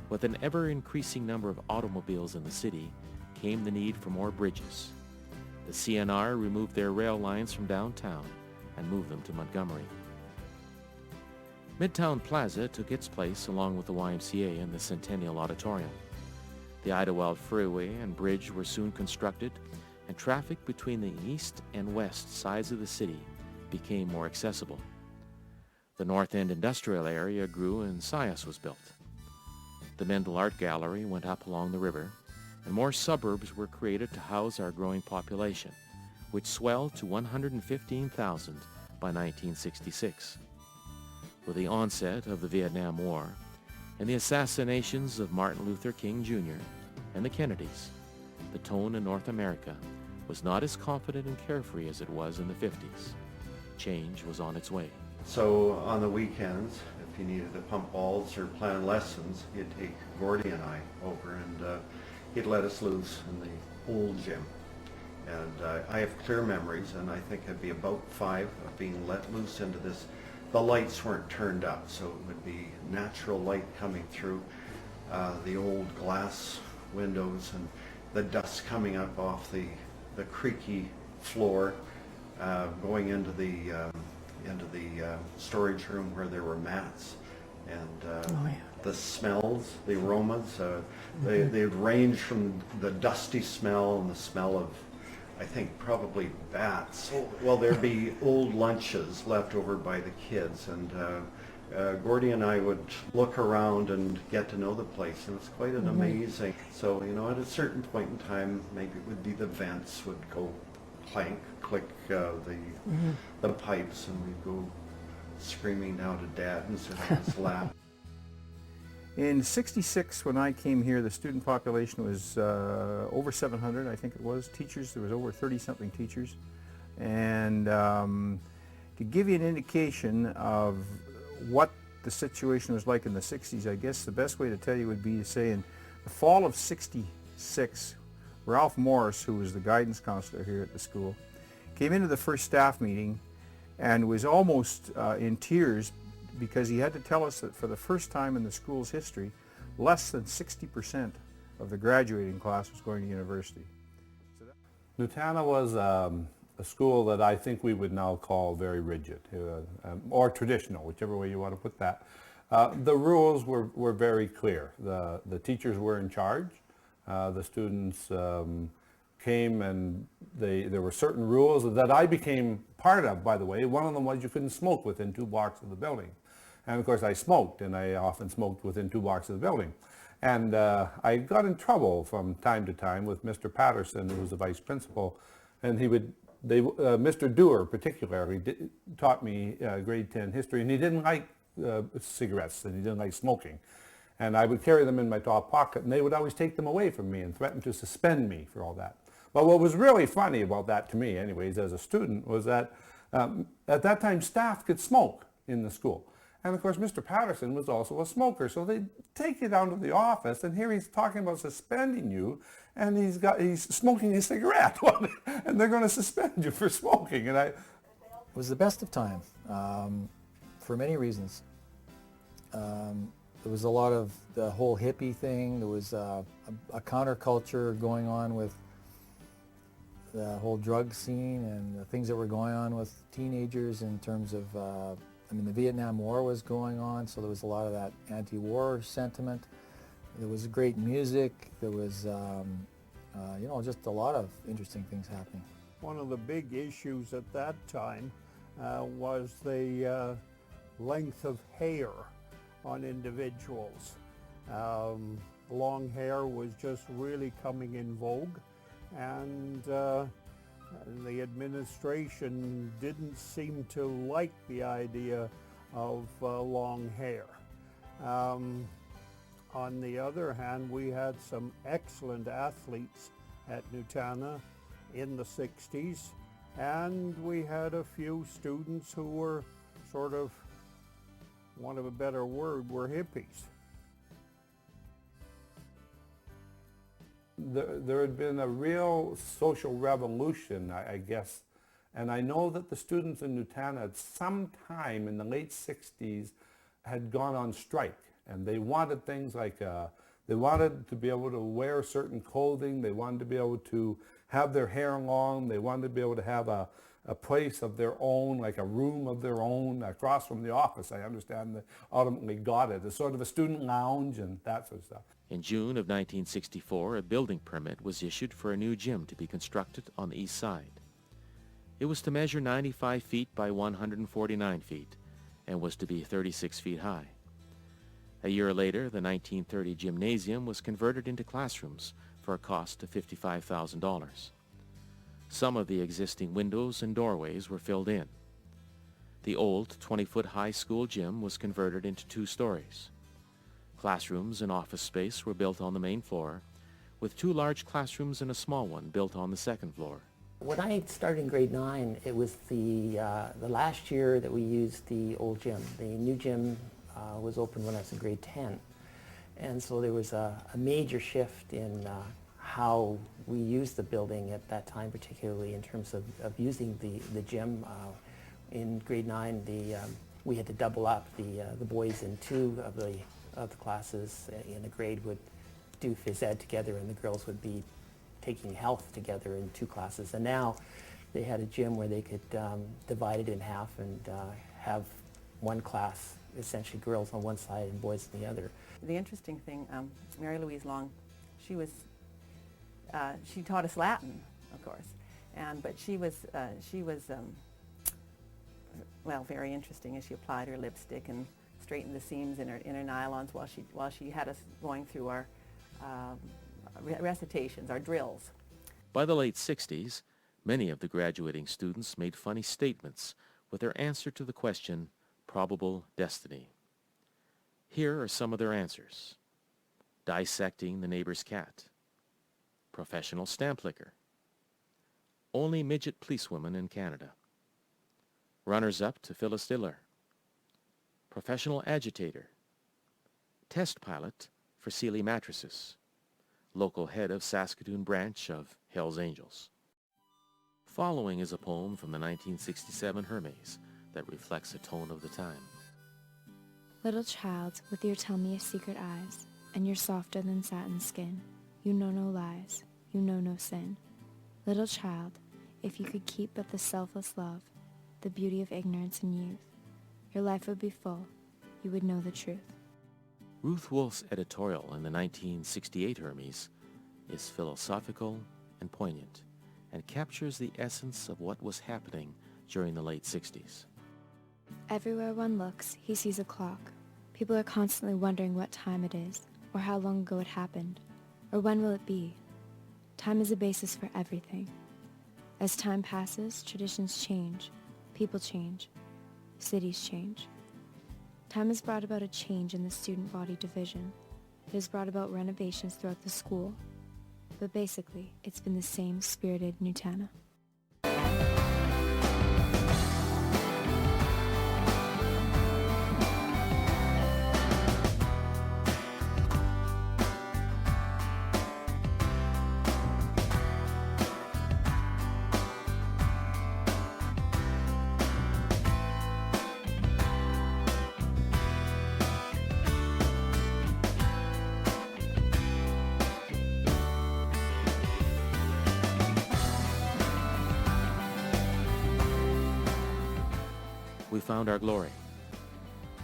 With an ever-increasing number of automobiles in the city came the need for more bridges. The CNR removed their rail lines from downtown and moved them to Montgomery. Midtown Plaza took its place along with the YMCA and the Centennial Auditorium. The Idlewild Freeway and bridge were soon constructed, and traffic between the east and west sides of the city became more accessible. The North End industrial area grew and SIAS was built. The Mendel Art Gallery went up along the river, and more suburbs were created to house our growing population, which swelled to 115,000 by 1966. With the onset of the Vietnam War and the assassinations of Martin Luther King Jr. and the Kennedys, the tone in North America was not as confident and carefree as it was in the 50s. Change was on its way. So on the weekends, if you needed to pump balls or plan lessons, you'd take Gordy and I over and he'd let us loose in the old gym. And I have clear memories, and I think I'd be about 5 of being let loose into this. The lights weren't turned up, so it would be natural light coming through the old glass windows and the dust coming up off the creaky floor, going into the storage room where there were mats, and the smells, the aromas, they'd range from the dusty smell and the smell of, I think, probably bats. Well, there'd be old lunches left over by the kids, and Gordy and I would look around and get to know the place, and it's quite an amazing. So, you know, at a certain point in time, maybe it would be the vents would go clank, click the pipes, and we'd go screaming down to Dad and sit on his lap. In '66, when I came here, the student population was over 700, I think it was. Teachers, there was over 30-something teachers. And to give you an indication of what the situation was like in the 60s, I guess the best way to tell you would be to say in the fall of '66, Ralph Morris, who was the guidance counselor here at the school, came into the first staff meeting and was almost in tears because he had to tell us that for the first time in the school's history, less than 60% of the graduating class was going to university. Nutana was a school that I think we would now call very rigid, or traditional, whichever way you want to put that. The rules were very clear. The teachers were in charge. The students came, and there were certain rules that I became part of, by the way. One of them was you couldn't smoke within 2 blocks of the building. And of course I smoked, and I often smoked within 2 blocks of the building. And I got in trouble from time to time with Mr. Patterson, who was the vice principal, and Mr. Dewar particularly taught me grade 10 history, and he didn't like cigarettes, and he didn't like smoking. And I would carry them in my top pocket, and they would always take them away from me and threaten to suspend me for all that. But what was really funny about that to me, anyways, as a student, was that at that time staff could smoke in the school. And of course Mr. Patterson was also a smoker, so they'd take you down to the office, and here he's talking about suspending you, and he's smoking a cigarette, and they're going to suspend you for smoking. And it was the best of time for many reasons. There was a lot of the whole hippie thing. There was a counterculture going on with the whole drug scene and the things that were going on with teenagers in terms of, I mean, the Vietnam War was going on, so there was a lot of that anti-war sentiment. There was great music. There was, you know, just a lot of interesting things happening. One of the big issues at that time was the length of hair on individuals. Long hair was just really coming in vogue, and the administration didn't seem to like the idea of long hair. On the other hand, we had some excellent athletes at Nutana in the 60s, and we had a few students who were sort of, want of a better word, were hippies. There had been a real social revolution, I guess, and I know that the students in Nutana at some time in the late 60s had gone on strike, and they wanted things like, they wanted to be able to wear certain clothing, they wanted to be able to have their hair long, they wanted to be able to have a place of their own, like a room of their own across from the office. I understand they ultimately got it, as sort of a student lounge and that sort of stuff. In June of 1964, a building permit was issued for a new gym to be constructed on the east side. It was to measure 95 feet by 149 feet and was to be 36 feet high. A year later, the 1930 gymnasium was converted into classrooms for a cost of $55,000. Some of the existing windows and doorways were filled in. The old 20-foot high school gym was converted into 2 stories. Classrooms and office space were built on the main floor, with 2 large classrooms and a small one built on the second floor. When I started in grade 9, it was the last year that we used the old gym. The new gym was opened when I was in grade 10. And so there was a major shift in how we used the building at that time, particularly in terms of using the gym. In grade 9, we had to double up the boys in 2 of the classes in a grade would do phys ed together, and the girls would be taking health together in 2 classes. And now they had a gym where they could divide it in half and have one class, essentially girls on one side and boys on the other. The interesting thing, Mary Louise Long, she taught us Latin, of course, but she was well, very interesting as she applied her lipstick and straighten the seams in her nylons while she had us going through our recitations, our drills. By the late 60s, many of the graduating students made funny statements with their answer to the question, probable destiny. Here are some of their answers. Dissecting the neighbor's cat. Professional stamp licker. Only midget policewoman in Canada. Runners-up to Phyllis Diller. Professional agitator. Test pilot for Sealy Mattresses. Local head of Saskatoon branch of Hells Angels. Following is a poem from the 1967 Hermes that reflects the tone of the time. Little child, with your tell me a secret eyes, and your softer than satin skin, you know no lies, you know no sin. Little child, if you could keep but the selfless love, the beauty of ignorance and youth, your life would be full, you would know the truth. Ruth Wolf's editorial in the 1968 Hermes is philosophical and poignant, and captures the essence of what was happening during the late 60s. Everywhere one looks, he sees a clock. People are constantly wondering what time it is, or how long ago it happened, or when will it be. Time is a basis for everything. As time passes, traditions change, people change, cities change. Time has brought about a change in the student body division. It has brought about renovations throughout the school, but basically, it's been the same spirited Nutana. We found our glory.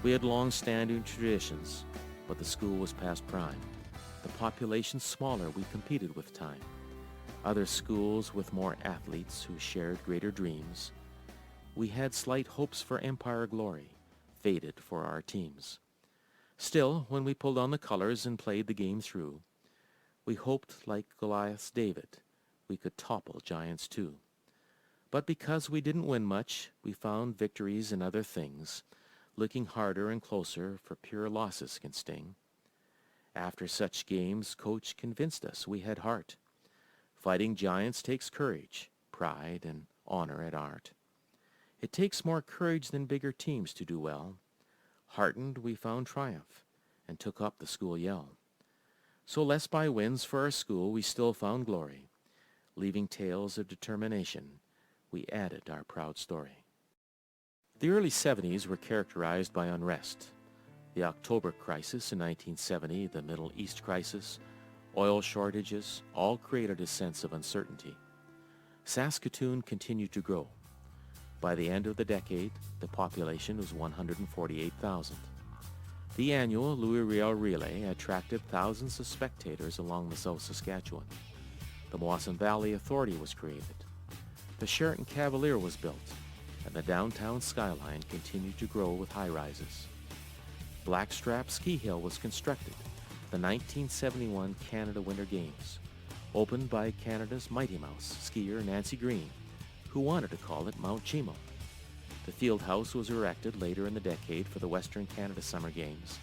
We had long-standing traditions, but the school was past prime. The population smaller, we competed with time. Other schools with more athletes who shared greater dreams. We had slight hopes for empire glory, faded for our teams. Still, when we pulled on the colors and played the game through, we hoped, like Goliath's David, we could topple giants too. But because we didn't win much, we found victories in other things, looking harder and closer, for pure losses can sting. After such games, Coach convinced us we had heart. Fighting giants takes courage, pride, and honor at art. It takes more courage than bigger teams to do well. Heartened, we found triumph, and took up the school yell. So less by wins for our school, we still found glory. Leaving tales of determination, we added our proud story. The early 70s were characterized by unrest. The October crisis in 1970, the Middle East crisis, oil shortages, all created a sense of uncertainty. Saskatoon continued to grow. By the end of the decade, the population was 148,000. The annual Louis Riel Relay attracted thousands of spectators along the South Saskatchewan. The Mawson Valley Authority was created. The Sheraton Cavalier was built, and the downtown skyline continued to grow with high-rises. Blackstrap Ski Hill was constructed, the 1971 Canada Winter Games, opened by Canada's Mighty Mouse skier Nancy Green, who wanted to call it Mount Chimo. The field house was erected later in the decade for the Western Canada Summer Games.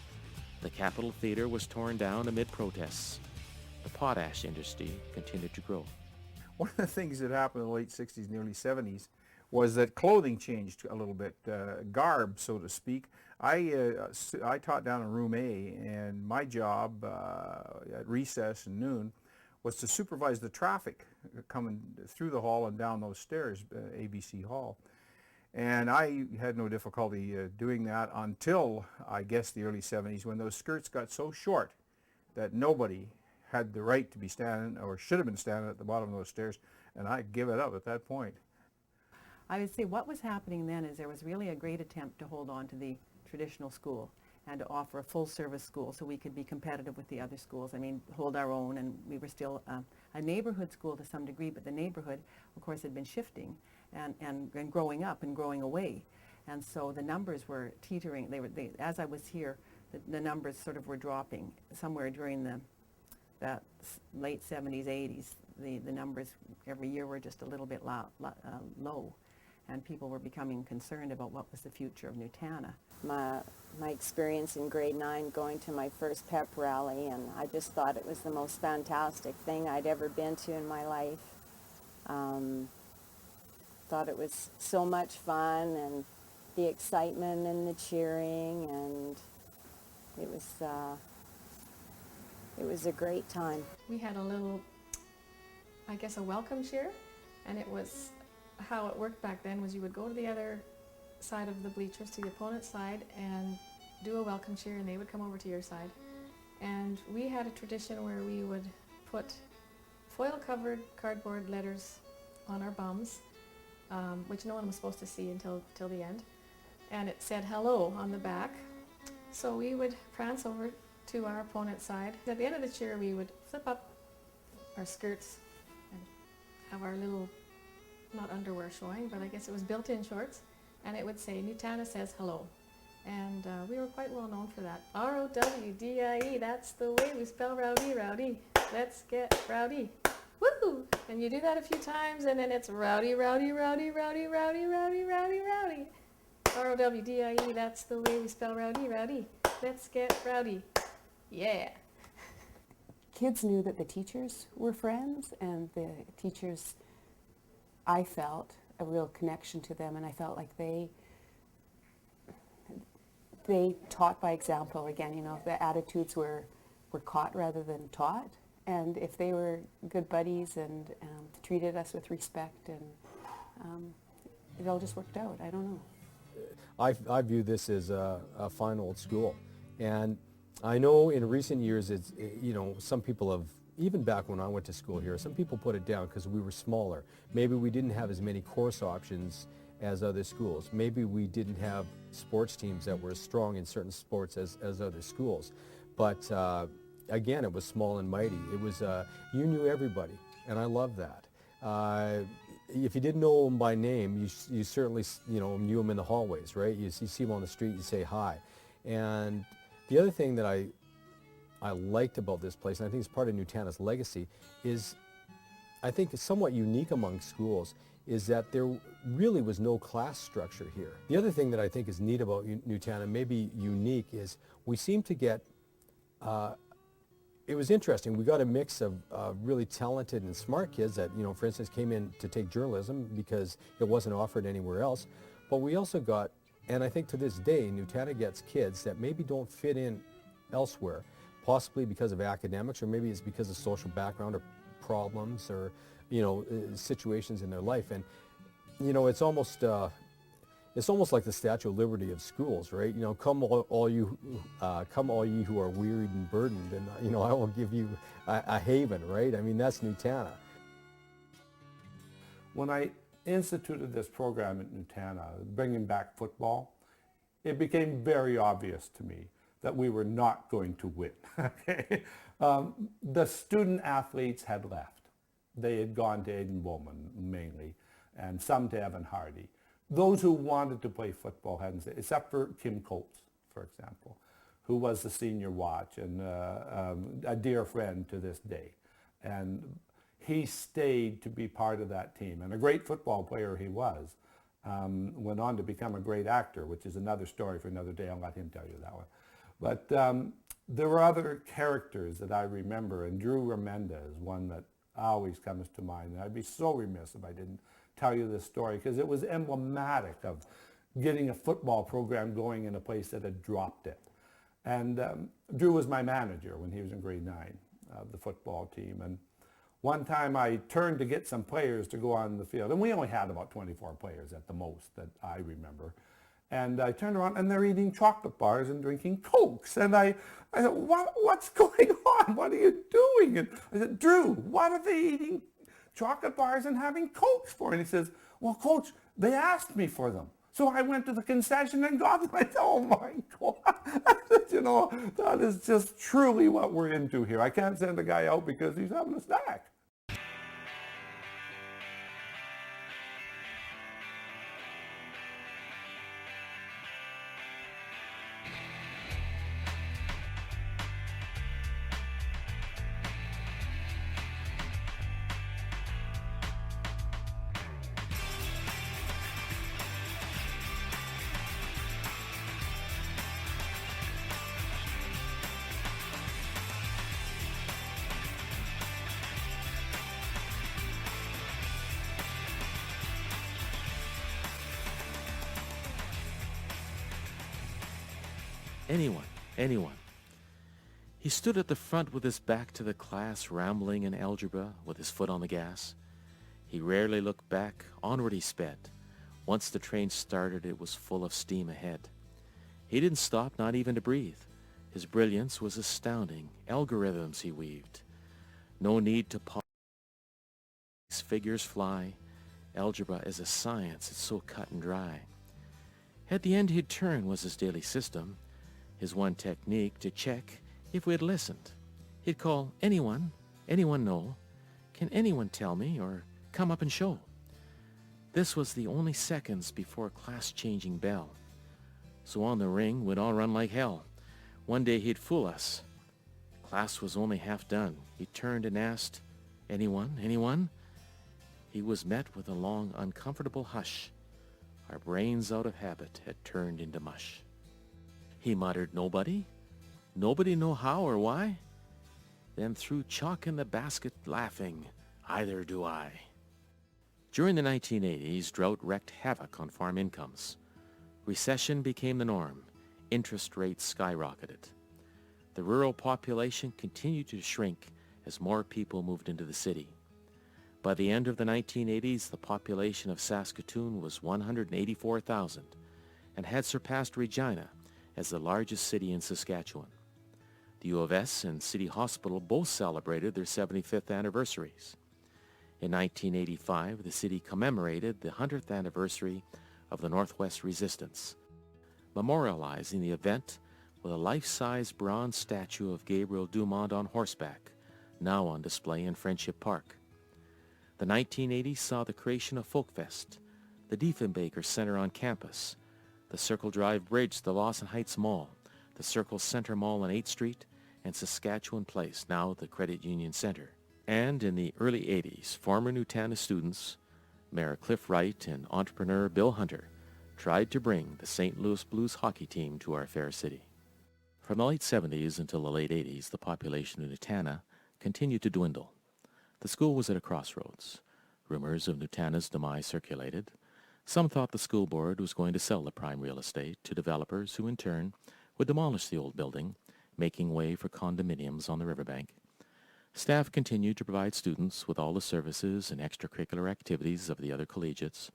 The Capitol Theatre was torn down amid protests. The potash industry continued to grow. One of the things that happened in the late 60s and early 70s was that clothing changed a little bit, garb, so to speak. I taught down in room A, and my job at recess and noon was to supervise the traffic coming through the hall and down those stairs, ABC Hall. And I had no difficulty doing that until, I guess, the early 70s, when those skirts got so short that nobody had the right to be standing, or should have been standing, at the bottom of those stairs, and I give it up at that point. I would say what was happening then is there was really a great attempt to hold on to the traditional school and to offer a full-service school so we could be competitive with the other schools. I mean, hold our own, and we were still a neighborhood school to some degree, but the neighborhood, of course, had been shifting and growing up and growing away. And so the numbers were teetering. As I was here, the numbers sort of were dropping somewhere during that late 70s, 80s. The numbers every year were just a little bit low, and people were becoming concerned about what was the future of Nutana. My experience in grade 9 going to my first pep rally, and I just thought it was the most fantastic thing I'd ever been to in my life. Thought it was so much fun, and the excitement and the cheering, and it was a great time. We had a little, I guess, a welcome cheer, and it was how it worked back then was you would go to the other side of the bleachers, to the opponent's side, and do a welcome cheer, and they would come over to your side. And we had a tradition where we would put foil-covered cardboard letters on our bums, which no one was supposed to see until the end, and it said hello on the back. So we would prance over to our opponent's side. At the end of the cheer, we would flip up our skirts and have our little, not underwear showing, but I guess it was built-in shorts, and it would say, Nutana says hello. And we were quite well known for that. R-O-W-D-I-E, that's the way we spell rowdy, rowdy. Let's get rowdy. Woo! And you do that a few times, and then it's rowdy, rowdy, rowdy, rowdy, rowdy, rowdy, rowdy, rowdy. R-O-W-D-I-E, that's the way we spell rowdy, rowdy. Let's get rowdy. Yeah. Kids knew that the teachers were friends, and the teachers, I felt a real connection to them, and I felt like they taught by example. Again, you know, the attitudes were caught rather than taught, and if they were good buddies and treated us with respect, and it all just worked out. I don't know. I view this as a fine old school, and I know in recent years it's, you know, some people have, even back when I went to school here, some people put it down because we were smaller. Maybe we didn't have as many course options as other schools. Maybe we didn't have sports teams that were as strong in certain sports as other schools. But again, it was small and mighty. It was, you knew everybody, and I love that. If you didn't know them by name, you certainly, you know, knew them in the hallways, right? You see them on the street, you say hi. And the other thing that I liked about this place, and I think it's part of Nutana's legacy, is I think somewhat unique among schools is that there really was no class structure here. The other thing that I think is neat about Nutana, maybe unique, is we seem to get, it was interesting, we got a mix of really talented and smart kids that, you know, for instance, came in to take journalism because it wasn't offered anywhere else, but we also got, and I think to this day, Nutana gets kids that maybe don't fit in elsewhere, possibly because of academics, or maybe it's because of social background or problems or, you know, situations in their life. And, you know, it's almost like the Statue of Liberty of schools, right? You know, come all ye who are wearied and burdened, and, you know, I will give you a haven, right? I mean, that's Nutana. When I instituted this program at Nutana, bringing back football, it became very obvious to me that we were not going to win. Okay? The student athletes had left. They had gone to Aidan Bowman mainly, and some to Evan Hardy. Those who wanted to play football hadn't, except for Kim Coates, for example, who was the senior watch and a dear friend to this day. And he stayed to be part of that team, and a great football player he was. Went on to become a great actor, which is another story for another day. I'll let him tell you that one. But there were other characters that I remember, and Drew Remenda is one that always comes to mind. And I'd be so remiss if I didn't tell you this story, because it was emblematic of getting a football program going in a place that had dropped it. And Drew was my manager when he was in grade 9 of the football team. And one time I turned to get some players to go on the field, and we only had about 24 players at the most that I remember. And I turned around and they're eating chocolate bars and drinking Cokes. And I said, what's going on? What are you doing? And I said, Drew, what are they eating chocolate bars and having Cokes for? And he says, well, Coach, they asked me for them. So I went to the concession and got them. I said, oh my God. I said, you know, that is just truly what we're into here. I can't send a guy out because he's having a snack. anyone, anyone. He stood at the front with his back to the class, rambling in algebra with his foot on the gas. He rarely looked back, onward he sped. Once the train started, it was full of steam ahead. He didn't stop, not even to breathe. His brilliance was astounding, algorithms he weaved. No need to pause, figures fly. Algebra is a science, it's so cut and dry. At the end he'd turn was his daily system, his one technique to check if we had listened. He'd call anyone know, can anyone tell me or come up and show? This was the only seconds before class-changing bell. So on the ring we'd all run like hell. One day he'd fool us. Class was only half done. He turned and asked, anyone? He was met with a long, uncomfortable hush. Our brains out of habit had turned into mush. He muttered, nobody? Nobody know how or why? Then threw chalk in the basket, laughing, either do I. During the 1980s, drought wreaked havoc on farm incomes. Recession became the norm. Interest rates skyrocketed. The rural population continued to shrink as more people moved into the city. By the end of the 1980s, the population of Saskatoon was 184,000 and had surpassed Regina as the largest city in Saskatchewan. The U of S and City Hospital both celebrated their 75th anniversaries. In 1985, the city commemorated the 100th anniversary of the Northwest Resistance, memorializing the event with a life-size bronze statue of Gabriel Dumont on horseback, now on display in Friendship Park. The 1980s saw the creation of Folkfest, the Diefenbaker Center on campus, the Circle Drive Bridge, the Lawson Heights Mall, the Circle Center Mall on 8th Street, and Saskatchewan Place, now the Credit Union Center. And in the early 80s, former Nutana students, Mayor Cliff Wright and entrepreneur Bill Hunter, tried to bring the St. Louis Blues hockey team to our fair city. From the late 70s until the late 80s, the population of Nutana continued to dwindle. The school was at a crossroads. Rumors of Nutana's demise circulated. Some thought the school board was going to sell the prime real estate to developers who in turn would demolish the old building, making way for condominiums on the riverbank. Staff continued to provide students with all the services and extracurricular activities of the other collegiates.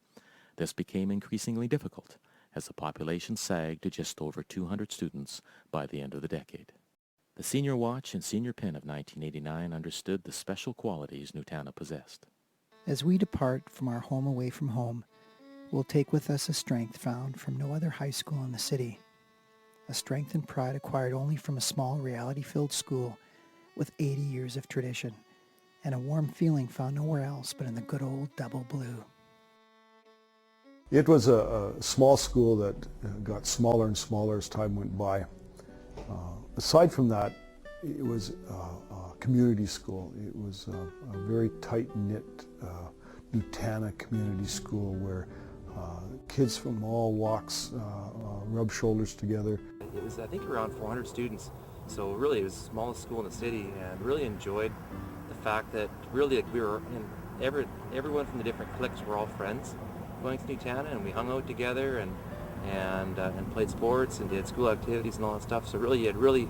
This became increasingly difficult as the population sagged to just over 200 students by the end of the decade. The Senior Watch and Senior Pin of 1989 understood the special qualities Nutana possessed. As we depart from our home away from home, we'll take with us a strength found from no other high school in the city. A strength and pride acquired only from a small reality-filled school with 80 years of tradition, and a warm feeling found nowhere else but in the good old double blue. It was a small school that got smaller and smaller as time went by. Aside from that, it was a community school. It was a very tight-knit Nutana community school where kids from all walks rubbed shoulders together. It was, I think, around 400 students, so really it was the smallest school in the city, and really enjoyed the fact that really we were in everyone from the different cliques were all friends going to Nutana, and we hung out together and played sports and did school activities and all that stuff. So really you had really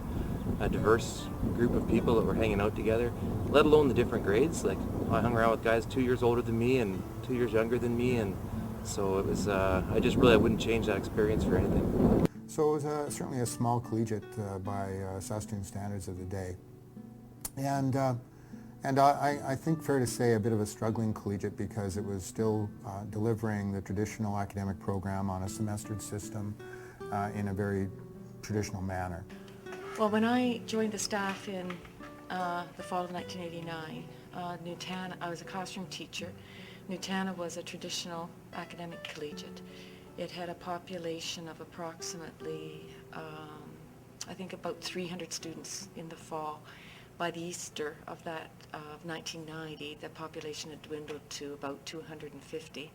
a diverse group of people that were hanging out together, let alone the different grades. Like I hung around with guys 2 years older than me and 2 years younger than me, and so it was, I wouldn't change that experience for anything. So it was certainly a small collegiate by Saskatoon standards of the day. And I think fair to say a bit of a struggling collegiate because it was still delivering the traditional academic program on a semestered system in a very traditional manner. Well, when I joined the staff in the fall of 1989, Nutana, I was a classroom teacher. Nutana was a traditional academic collegiate. It had a population of approximately, I think about 300 students in the fall. By the Easter of 1990, the population had dwindled to about 250.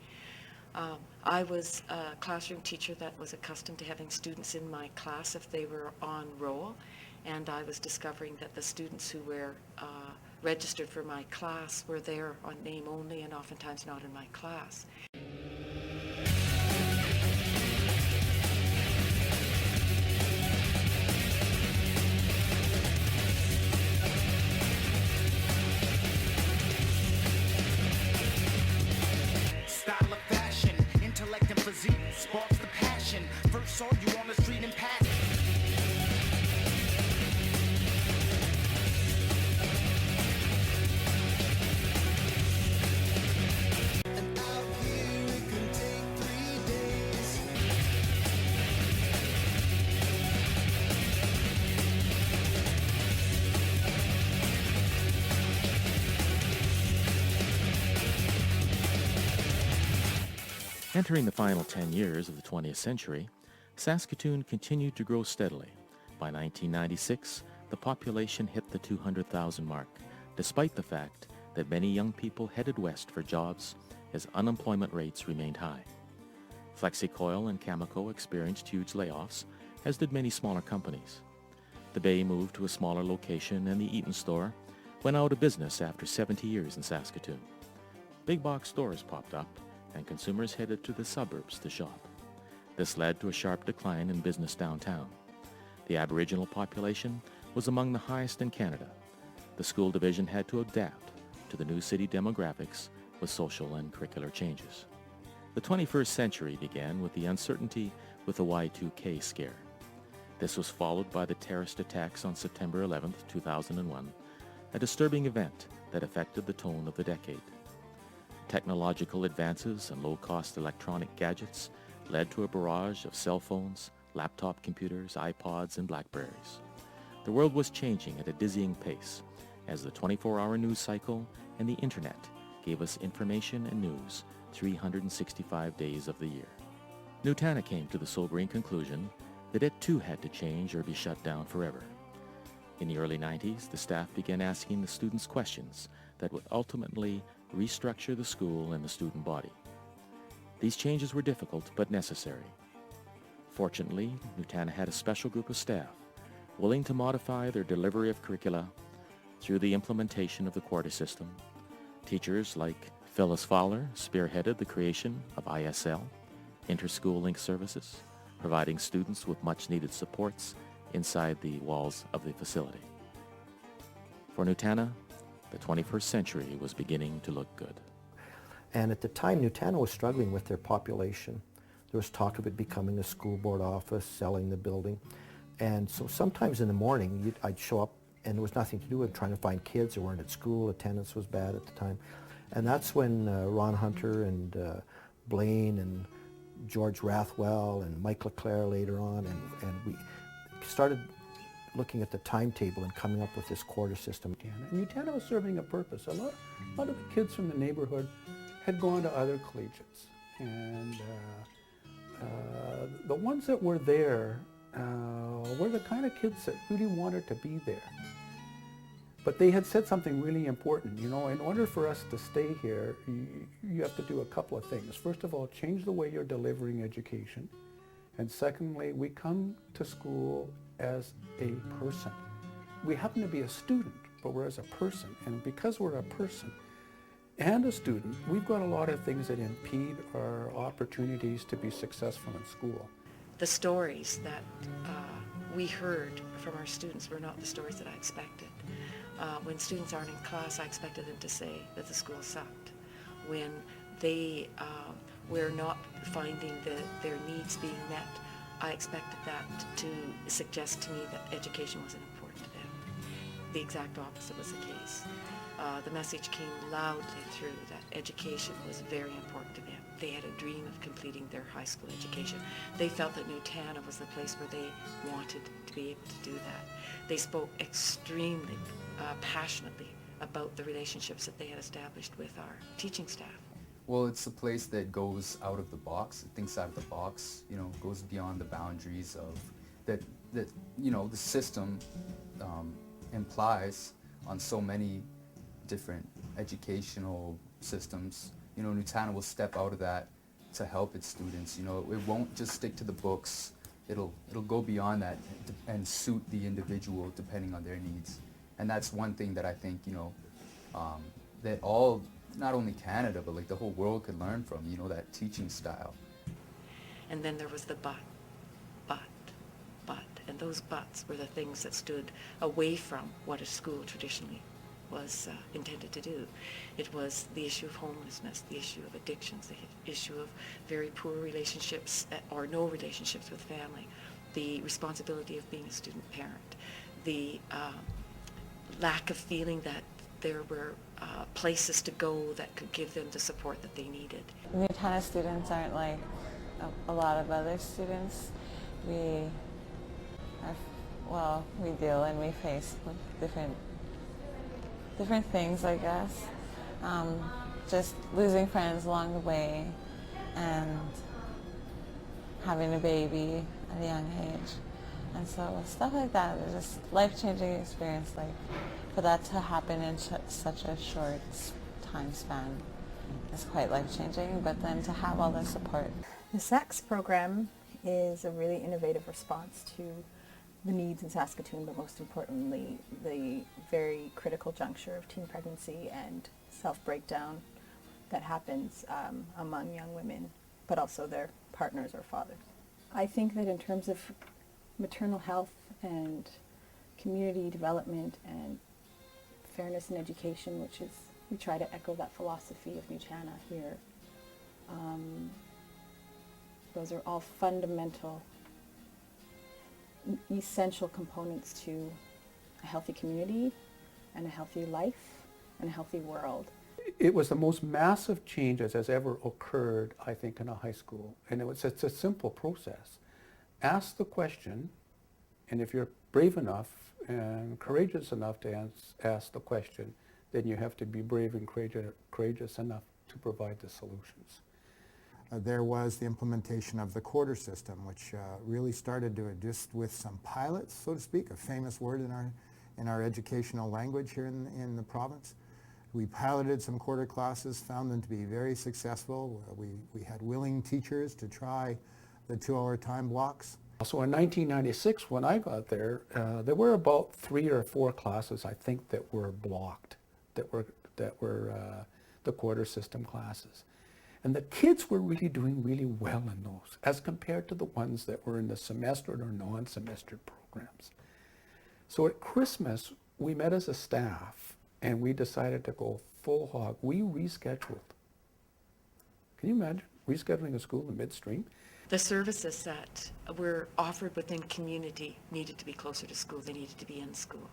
I was a classroom teacher that was accustomed to having students in my class if they were on roll, and I was discovering that the students who were registered for my class were there on name only and oftentimes not in my class. Entering the final 10 years of the 20th century, Saskatoon continued to grow steadily. By 1996, the population hit the 200,000 mark, despite the fact that many young people headed west for jobs as unemployment rates remained high. Flexicoil and Cameco experienced huge layoffs, as did many smaller companies. The Bay moved to a smaller location, and the Eaton store went out of business after 70 years in Saskatoon. Big box stores popped up, and consumers headed to the suburbs to shop. This led to a sharp decline in business downtown. The Aboriginal population was among the highest in Canada. The school division had to adapt to the new city demographics with social and curricular changes. The 21st century began with the uncertainty with the Y2K scare. This was followed by the terrorist attacks on September 11, 2001, a disturbing event that affected the tone of the decade. Technological advances and low-cost electronic gadgets led to a barrage of cell phones, laptop computers, iPods, and Blackberries. The world was changing at a dizzying pace as the 24-hour news cycle and the internet gave us information and news 365 days of the year. Nutana came to the sobering conclusion that it too had to change or be shut down forever. In the early 90s, the staff began asking the students questions that would ultimately restructure the school and the student body. These changes were difficult but necessary. Fortunately, Nutana had a special group of staff willing to modify their delivery of curricula through the implementation of the quarter system. Teachers like Phyllis Fowler spearheaded the creation of ISL, Inter-School Link Services, providing students with much-needed supports inside the walls of the facility. For Nutana, the 21st century was beginning to look good. And at the time, Nutana was struggling with their population. There was talk of it becoming a school board office, selling the building. And so sometimes in the morning, I'd show up and there was nothing to do with trying to find kids who weren't at school. Attendance was bad at the time. And that's when Ron Hunter and Blaine and George Rathwell and Mike LeClaire later on, and we started looking at the timetable and coming up with this quarter system. And Nutana was serving a purpose. A lot of the kids from the neighborhood had gone to other collegiates. And the ones that were there were the kind of kids that really wanted to be there. But they had said something really important. You know, in order for us to stay here, you have to do a couple of things. First of all, change the way you're delivering education. And secondly, we come to school as a person. We happen to be a student, but we're as a person. And because we're a person and a student, we've got a lot of things that impede our opportunities to be successful in school. The stories that we heard from our students were not the stories that I expected. When students aren't in class, I expected them to say that the school sucked. When they were not finding their needs being met, I expected that to suggest to me that education wasn't important to them. The exact opposite was the case. The message came loudly through that education was very important to them. They had a dream of completing their high school education. They felt that Nutana was the place where they wanted to be able to do that. They spoke extremely passionately about the relationships that they had established with our teaching staff. Well, it's a place that goes out of the box, it thinks out of the box, you know, goes beyond the boundaries of that you know, the system implies on so many different educational systems. You know, Nutana will step out of that to help its students. You know, it won't just stick to the books. It'll go beyond that and suit the individual depending on their needs. And that's one thing that I think, you know, that all, not only Canada, but like the whole world could learn from, you know, that teaching style. And then there was the but. And those buts were the things that stood away from what a school traditionally was intended to do. It was the issue of homelessness, the issue of addictions, the issue of very poor relationships or no relationships with family, the responsibility of being a student parent, the lack of feeling that there were places to go that could give them the support that they needed. Nutana students aren't like a lot of other students. We deal and we face with different things, I guess. Just losing friends along the way, and having a baby at a young age. And so stuff like that is just life-changing experience, like for that to happen in such a short time span is quite life-changing, but then to have all the support. The SEX program is a really innovative response to the needs in Saskatoon, but most importantly, the very critical juncture of teen pregnancy and self-breakdown that happens among young women, but also their partners or fathers. I think that in terms of maternal health and community development and fairness in education, which is, we try to echo that philosophy of Nutana here. Those are all fundamental, essential components to a healthy community and a healthy life and a healthy world. It was the most massive change that has ever occurred, I think, in a high school. And it's a simple process. Ask the question, and if you're brave enough and courageous enough to ask the question, then you have to be brave and courageous enough to provide the solutions. There was the implementation of the quarter system, which really started to just with some pilots, so to speak, a famous word in our educational language here in the province. We piloted some quarter classes, found them to be very successful. We had willing teachers to try the 2-hour time blocks. So in 1996, when I got there were about 3 or 4 classes, I think, that were blocked, that were the quarter system classes. And the kids were really doing really well in those, as compared to the ones that were in the semester or non-semester programs. So at Christmas, we met as a staff, and we decided to go full hog. We rescheduled. Can you imagine rescheduling a school in midstream? The services that were offered within community needed to be closer to school. They needed to be in school,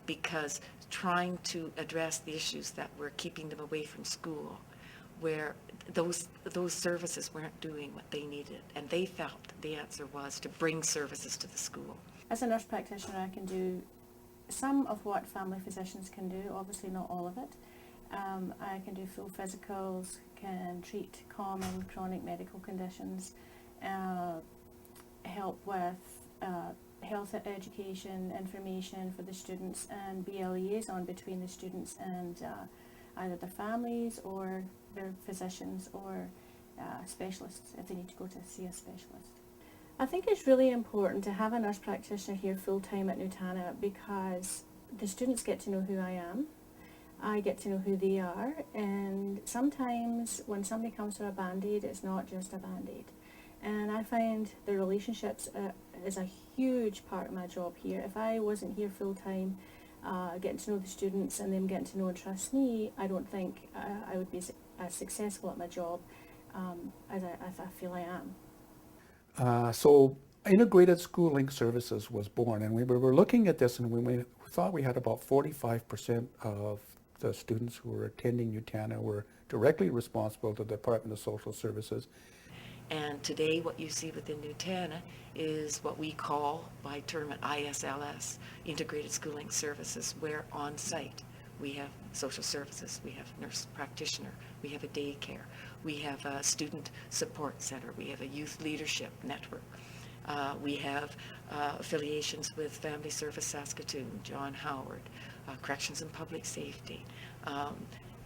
because trying to address the issues that were keeping them away from school, where those services weren't doing what they needed, and they felt the answer was to bring services to the school. As a nurse practitioner, I can do some of what family physicians can do, obviously not all of it. I can do full physicals, can treat common chronic medical conditions, help with health education, information for the students, and be a liaison between the students and either their families or their physicians or specialists if they need to go to see a specialist. I think it's really important to have a nurse practitioner here full-time at Nutana, because the students get to know who I am, I get to know who they are, and sometimes when somebody comes for a Band-Aid, it's not just a Band-Aid. And I find the relationships is a huge part of my job here. If I wasn't here full-time, getting to know the students and them getting to know and trust me, I don't think I would be as successful at my job as I feel I am. So integrated schooling services was born, and we were looking at this, and we thought we had about 45% of the students who were attending Nutana were directly responsible to the Department of Social Services. And today what you see within Nutana is what we call, by term it, ISLS, Integrated Schooling Services, where on site we have social services, we have nurse practitioner, we have a daycare, we have a student support center, we have a youth leadership network, we have affiliations with Family Service Saskatoon, John Howard, Corrections and Public Safety,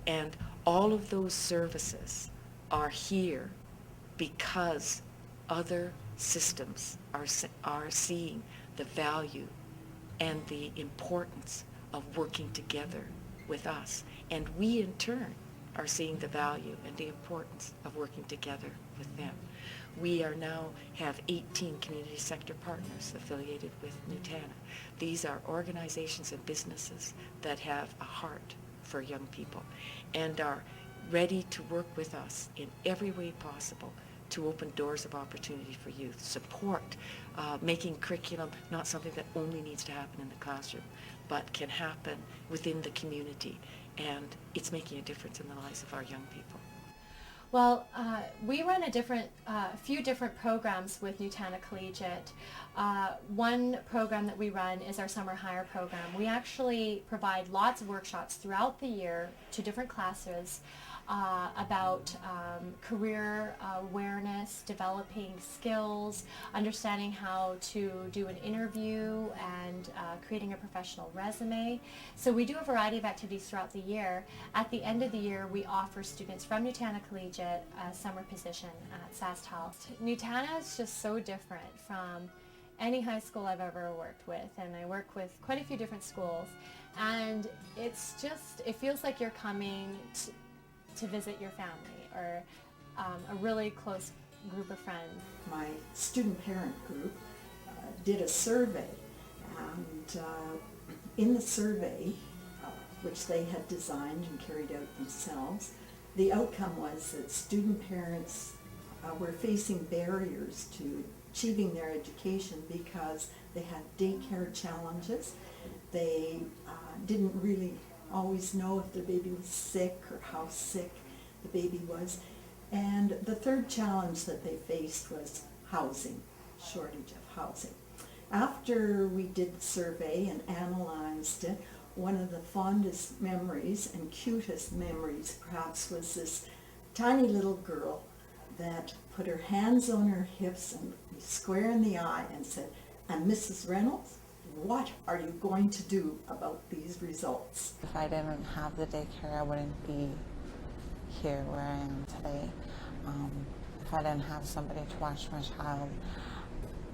and all of those services are here because other systems are seeing the value and the importance of working together with us. And we in turn are seeing the value and the importance of working together with them. We are now have 18 community sector partners affiliated with Nutana. These are organizations and businesses that have a heart for young people and are ready to work with us in every way possible to open doors of opportunity for youth, support, making curriculum not something that only needs to happen in the classroom, but can happen within the community, and it's making a difference in the lives of our young people. Well, we run a few different programs with Nutana Collegiate. One program that we run is our summer hire program. We actually provide lots of workshops throughout the year to different classes about career awareness, developing skills, understanding how to do an interview, and creating a professional resume. So we do a variety of activities throughout the year. At the end of the year, we offer students from Nutana Collegiate a summer position at SaskTel. Nutana is just so different from any high school I've ever worked with, and I work with quite a few different schools, and it's just, it feels like you're coming to visit your family or a really close group of friends. My student parent group did a survey, and in the survey, which they had designed and carried out themselves, the outcome was that student parents were facing barriers to achieving their education because they had daycare challenges. They didn't really always know if their baby was sick or how sick the baby was. And the third challenge that they faced was housing, shortage of housing. After we did the survey and analyzed it, one of the fondest memories and cutest memories perhaps was this tiny little girl that put her hands on her hips and me square in the eye and said, "And Mrs. Reynolds, what are you going to do about these results?" If I didn't have the daycare, I wouldn't be here where I am today. If I didn't have somebody to watch my child,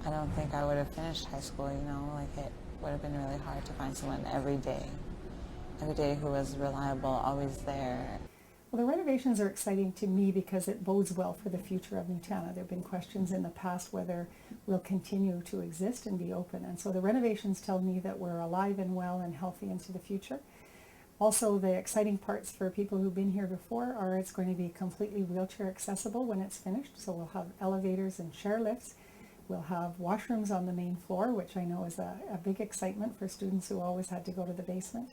I don't think I would have finished high school, you know, like it would have been really hard to find someone every day who was reliable, always there. Well, the renovations are exciting to me because it bodes well for the future of Nutana. There have been questions in the past whether we'll continue to exist and be open. And so the renovations tell me that we're alive and well and healthy into the future. Also, the exciting parts for people who've been here before are it's going to be completely wheelchair accessible when it's finished. So we'll have elevators and chair lifts. We'll have washrooms on the main floor, which I know is a big excitement for students who always had to go to the basement.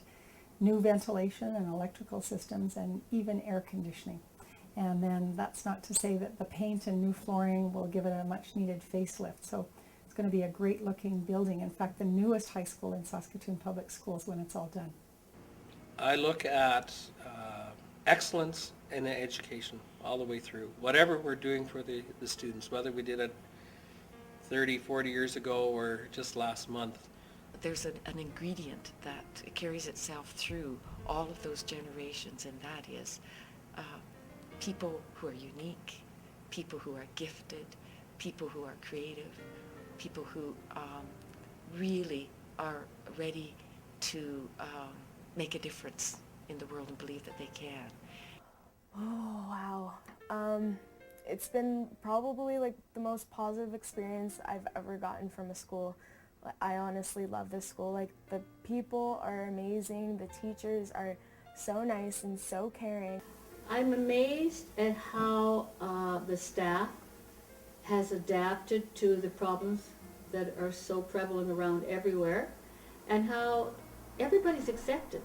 New ventilation and electrical systems, and even air conditioning. And then that's not to say that the paint and new flooring will give it a much needed facelift. So it's going to be a great looking building. In fact, the newest high school in Saskatoon Public Schools when it's all done. I look at excellence in education all the way through. Whatever we're doing for the students, whether we did it 30, 40 years ago or just last month. There's an ingredient that carries itself through all of those generations, and that is people who are unique, people who are gifted, people who are creative, people who really are ready to make a difference in the world and believe that they can. Oh, wow. It's been probably like the most positive experience I've ever gotten from a school. I honestly love this school. Like, the people are amazing. The teachers are so nice and so caring. I'm amazed at how the staff has adapted to the problems that are so prevalent around everywhere, and how everybody's accepted.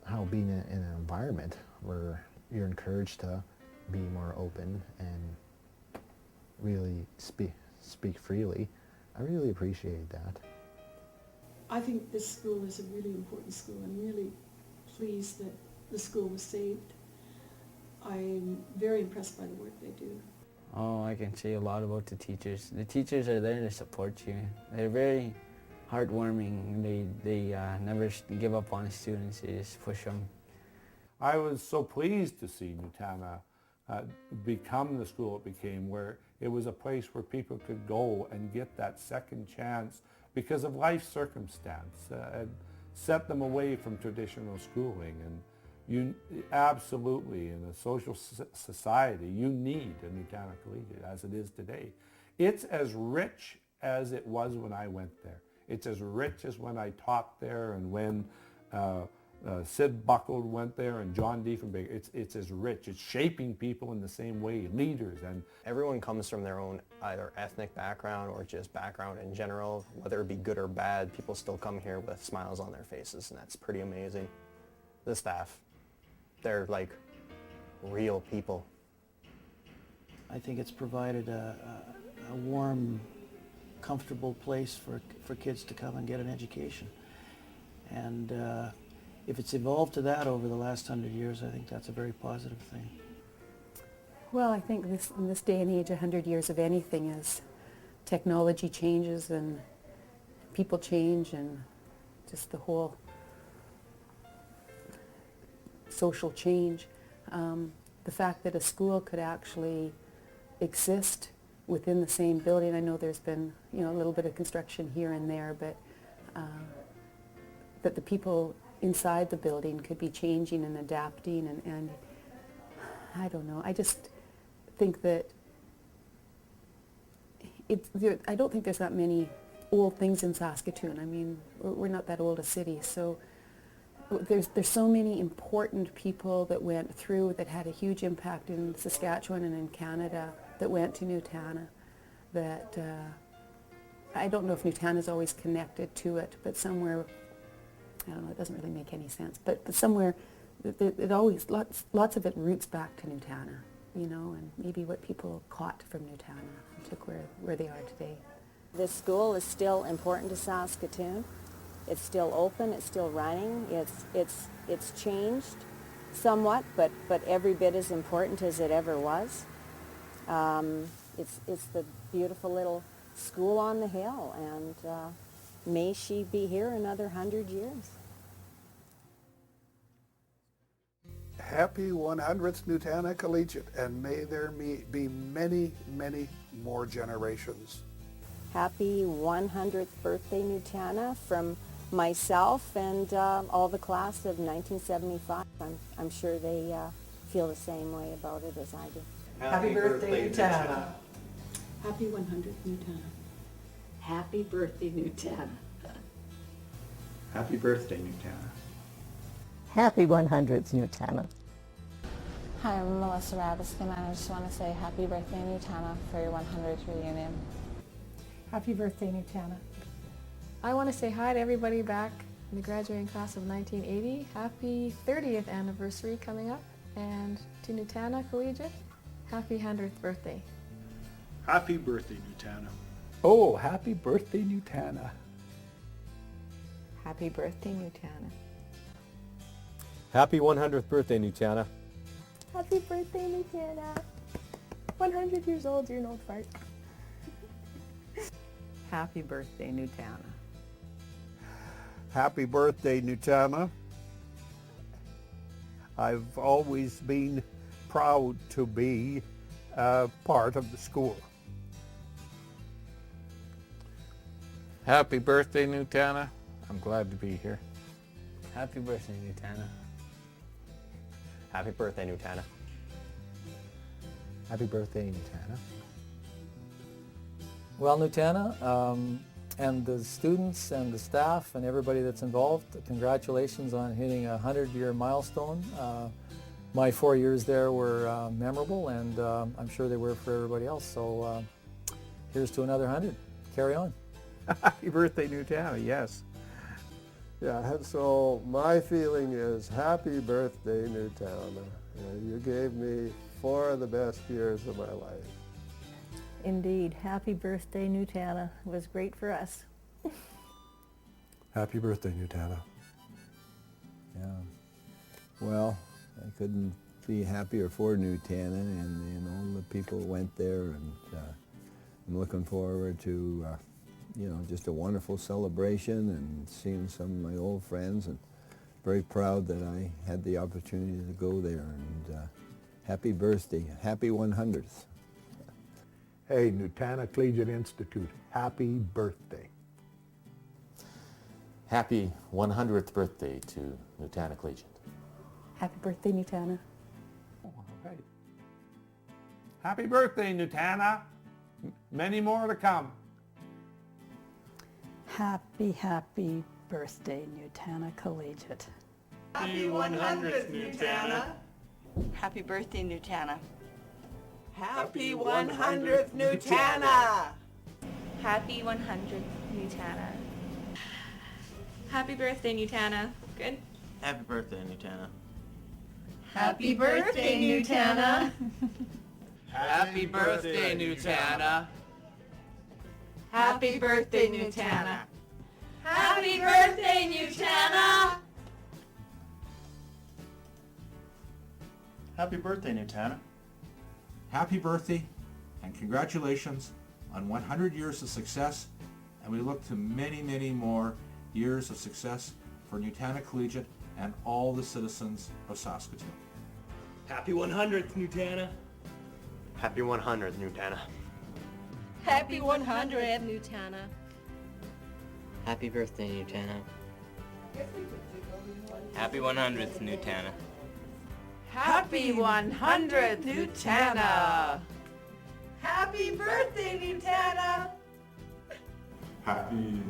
How being in an environment where you're encouraged to be more open and really speak freely, I really appreciate that. I think this school is a really important school. I'm really pleased that the school was saved. I'm very impressed by the work they do. Oh, I can say a lot about the teachers. The teachers are there to support you. They're very heartwarming. They never give up on the students. They just push them. I was so pleased to see Nutana become the school it became, where it was a place where people could go and get that second chance because of life circumstance, and set them away from traditional schooling. And you absolutely, in a social society, you need a Nutana Collegiate as it is today. It's as rich as it was when I went there. It's as rich as when I taught there, and when Sid Buckle went there, and John Diefenbaker. It's as rich. It's shaping people in the same way, leaders. And everyone comes from their own either ethnic background or just background in general. Whether it be good or bad, people still come here with smiles on their faces, and that's pretty amazing. The staff, they're like real people. I think it's provided a warm, comfortable place for kids to come and get an education. And if it's evolved to that over the last 100 years, I think that's a very positive thing. Well, I think in this day and age, 100 years of anything is technology changes and people change and just the whole social change. The fact that a school could actually exist within the same building. I know there's been, a little bit of construction here and there, but that the people inside the building could be changing and adapting, and I don't know. I just think that I don't think there's that many old things in Saskatoon. I mean, we're not that old a city, so there's so many important people that went through that had a huge impact in Saskatchewan and in Canada that went to Nutana, that I don't know if Nutana's always connected to it, but somewhere, I don't know, it doesn't really make any sense, but somewhere it always, lots of it roots back to Nutana, and maybe what people caught from Nutana and took where they are today. This school is still important to Saskatoon. It's still open, it's still running, it's changed somewhat, but every bit as important as it ever was. It's the beautiful little school on the hill, and may she be here another 100 years. Happy 100th Nutana Collegiate, and may there be many, many more generations. Happy 100th birthday, Nutana, from myself and all the class of 1975. I'm sure they feel the same way about it as I do. Happy birthday, Nutana. Happy 100th Nutana. Happy birthday, Nutana. Happy birthday, Nutana. Happy 100th Nutana. Hi, I'm Melissa Rabiskin, and I just want to say happy birthday, Nutana, for your 100th reunion. Happy birthday, Nutana. I want to say hi to everybody back in the graduating class of 1980. Happy 30th anniversary coming up, and to Nutana Collegiate, happy 100th birthday. Happy birthday, Nutana. Oh, happy birthday, Nutana. Happy birthday, Nutana. Happy 100th birthday, Nutana. Happy birthday, Nutana. 100 years old, you're an old fart. Happy birthday, Nutana. Happy birthday, Nutana. I've always been proud to be part of the school. Happy birthday, Nutana. I'm glad to be here. Happy birthday, Nutana. Happy birthday, Nutana. Happy birthday, Nutana. Well, Nutana, and the students and the staff and everybody that's involved, congratulations on hitting a 100-year milestone. My 4 years there were memorable, and I'm sure they were for everybody else. So here's to another 100. Carry on. Happy birthday, Nutana, yes. Yeah, so my feeling is happy birthday, Nutana. You gave me 4 of the best years of my life. Indeed. Happy birthday, Nutana. It was great for us. Happy birthday, Nutana. Yeah. Well, I couldn't be happier for Nutana, and the people went there, and I'm looking forward to just a wonderful celebration and seeing some of my old friends, and very proud that I had the opportunity to go there, and happy birthday, happy 100th. Hey, Nutana Collegiate Institute, happy birthday. Happy 100th birthday to Nutana Collegiate. Happy birthday, Nutana. All right. Happy birthday, Nutana. Many more to come. Happy birthday, Nutana Collegiate. Happy 100th Nutana. Happy birthday, Nutana. Happy 100th Nutana. Happy 100th Nutana. Happy birthday, Nutana. Good? Happy birthday, Nutana. Happy birthday, Nutana. Happy birthday, Nutana. Happy birthday, Nutana. Happy birthday, Nutana. Happy birthday, Nutana. Happy birthday and congratulations on 100 years of success, and we look to many, many more years of success for Nutana Collegiate and all the citizens of Saskatoon. Happy 100th, Nutana. Happy 100th, Nutana. Happy 100th, Nutana. Happy birthday, Nutana. Happy 100th, Nutana. Happy 100th, Nutana. Happy birthday, Nutana. Happy...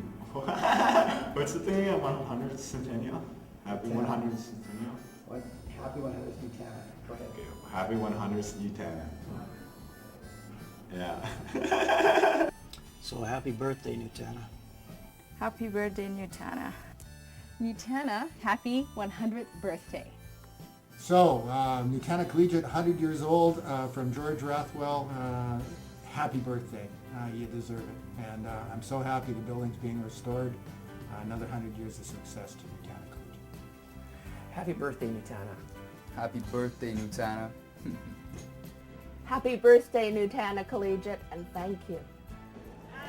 What's the thing? 100th centennial? Happy 100th centennial? What? Happy 100th Nutana. Go ahead. Okay. Happy 100th Nutana. Yeah. So happy birthday, Nutana. Happy birthday, Nutana. Nutana, happy 100th birthday. So, Nutana Collegiate, 100 years old, from George Rathwell, happy birthday. You deserve it. And I'm so happy the building's being restored. Another 100 years of success to Nutana Collegiate. Happy birthday, Nutana. Happy birthday, Nutana. Happy birthday, Nutana Collegiate, and thank you.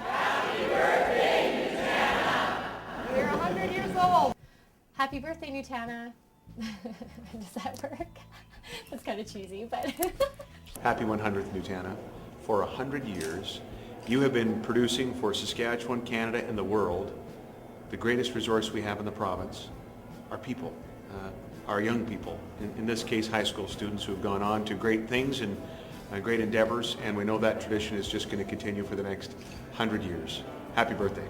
Happy birthday, Nutana. We're 100 years old. Happy birthday, Nutana. Does that work? That's kind of cheesy, but... Happy 100th, Nutana. For 100 years, you have been producing for Saskatchewan, Canada, and the world the greatest resource we have in the province, our people, our young people. In this case, high school students who have gone on to great things and great endeavors, and we know that tradition is just going to continue for the next 100 years. Happy birthday.